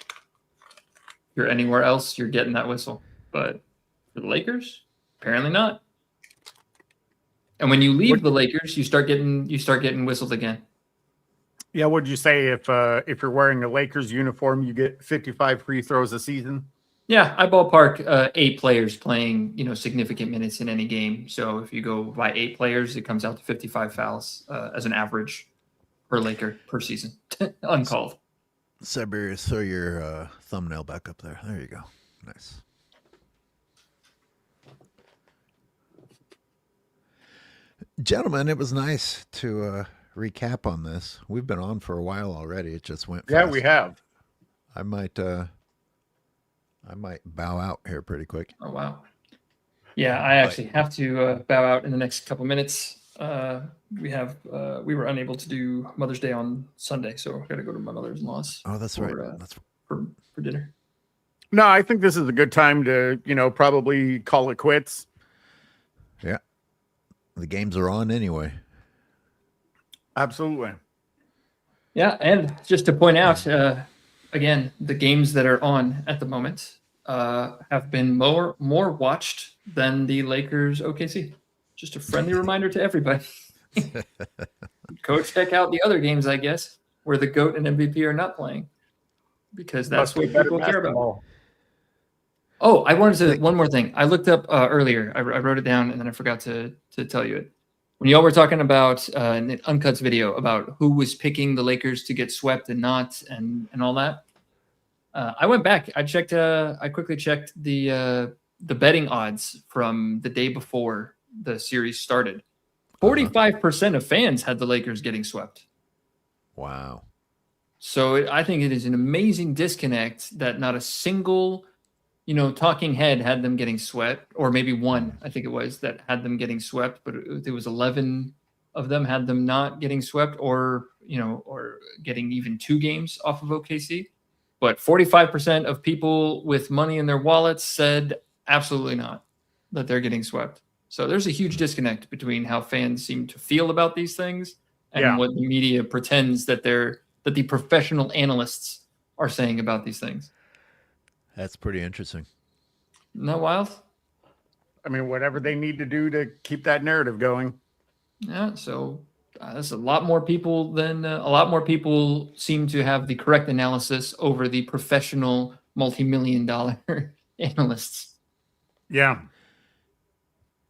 If you're anywhere else, you're getting that whistle. But for the Lakers, apparently not. And when you leave the Lakers, you start getting whistled again. Yeah, what'd you say if you're wearing a Lakers uniform, you get 55 free throws a season? Yeah, I ballpark 8 players playing, significant minutes in any game. So if you go by 8 players, it comes out to 55 fouls as an average per Laker per season, uncalled. Siberius, throw your thumbnail back up there. There you go. Nice. Gentlemen, it was nice to recap on this. We've been on for a while already. It just went fast. Yeah, we have. I might bow out here pretty quick. Oh, wow. Yeah, I actually have to bow out in the next couple minutes. We were unable to do Mother's Day on Sunday, so I got to go to my mother-in-law's. Oh, that's right. That's for dinner. No, I think this is a good time to, probably call it quits. Yeah. The games are on anyway. Absolutely. Yeah, and just to point out, again, the games that are on at the moment have been more watched than the Lakers OKC. Just a friendly reminder to everybody. Go check out the other games, I guess, where the GOAT and MVP are not playing, because that's what people care about. Oh, I wanted to one more thing. I looked up earlier. I wrote it down and then I forgot to tell you it. When y'all were talking about in Uncut's video about who was picking the Lakers to get swept and not, and all that, I went back. I checked. I quickly checked the betting odds from the day before the series started. 45% of fans had the Lakers getting swept. Wow. So I think it is an amazing disconnect that not a single Talking Head had them getting swept, or maybe one, I think it was, that had them getting swept, but it was 11 of them had them not getting swept, or getting even 2 games off of OKC. But 45% of people with money in their wallets said absolutely not, that they're getting swept. So there's a huge disconnect between how fans seem to feel about these things and what the media pretends that the professional analysts are saying about these things. That's pretty interesting. Isn't that wild? I mean, whatever they need to do to keep that narrative going. Yeah, so there's a lot more people seem to have the correct analysis over the professional multi-million-dollar analysts. Yeah.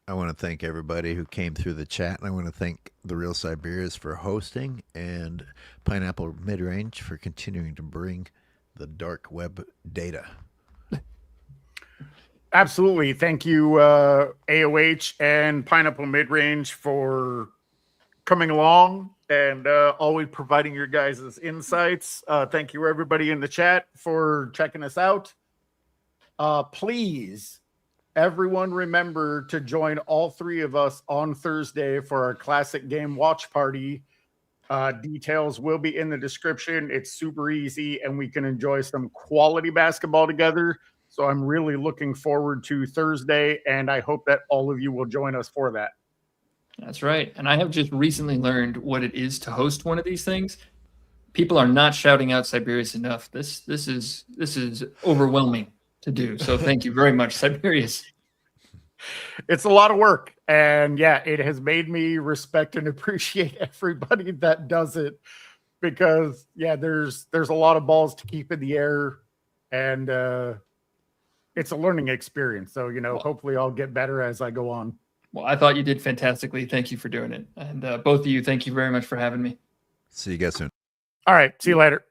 I want to thank everybody who came through the chat, and I want to thank The Real Siberians for hosting, and Pineapple Midrange for continuing to bring the dark web data. Absolutely. Thank you, AOH and Pineapple Midrange, for coming along and always providing your guys' insights. Thank you, everybody in the chat, for checking us out. Please, everyone, remember to join all 3 of us on Thursday for our classic game watch party. Details will be in the description. It's super easy, and we can enjoy some quality basketball together. So I'm really looking forward to Thursday, and I hope that all of you will join us for that. That's right. And I have just recently learned what it is to host one of these things. People are not shouting out Siberius enough. This is overwhelming to do. So thank you very much, Siberius. It's a lot of work, and it has made me respect and appreciate everybody that does it, because there's a lot of balls to keep in the air, and it's a learning experience. So hopefully I'll get better as I go on. Well, I thought you did fantastically. Thank you for doing it, and both of you, thank you very much for having me. See you guys soon. All right, see you later.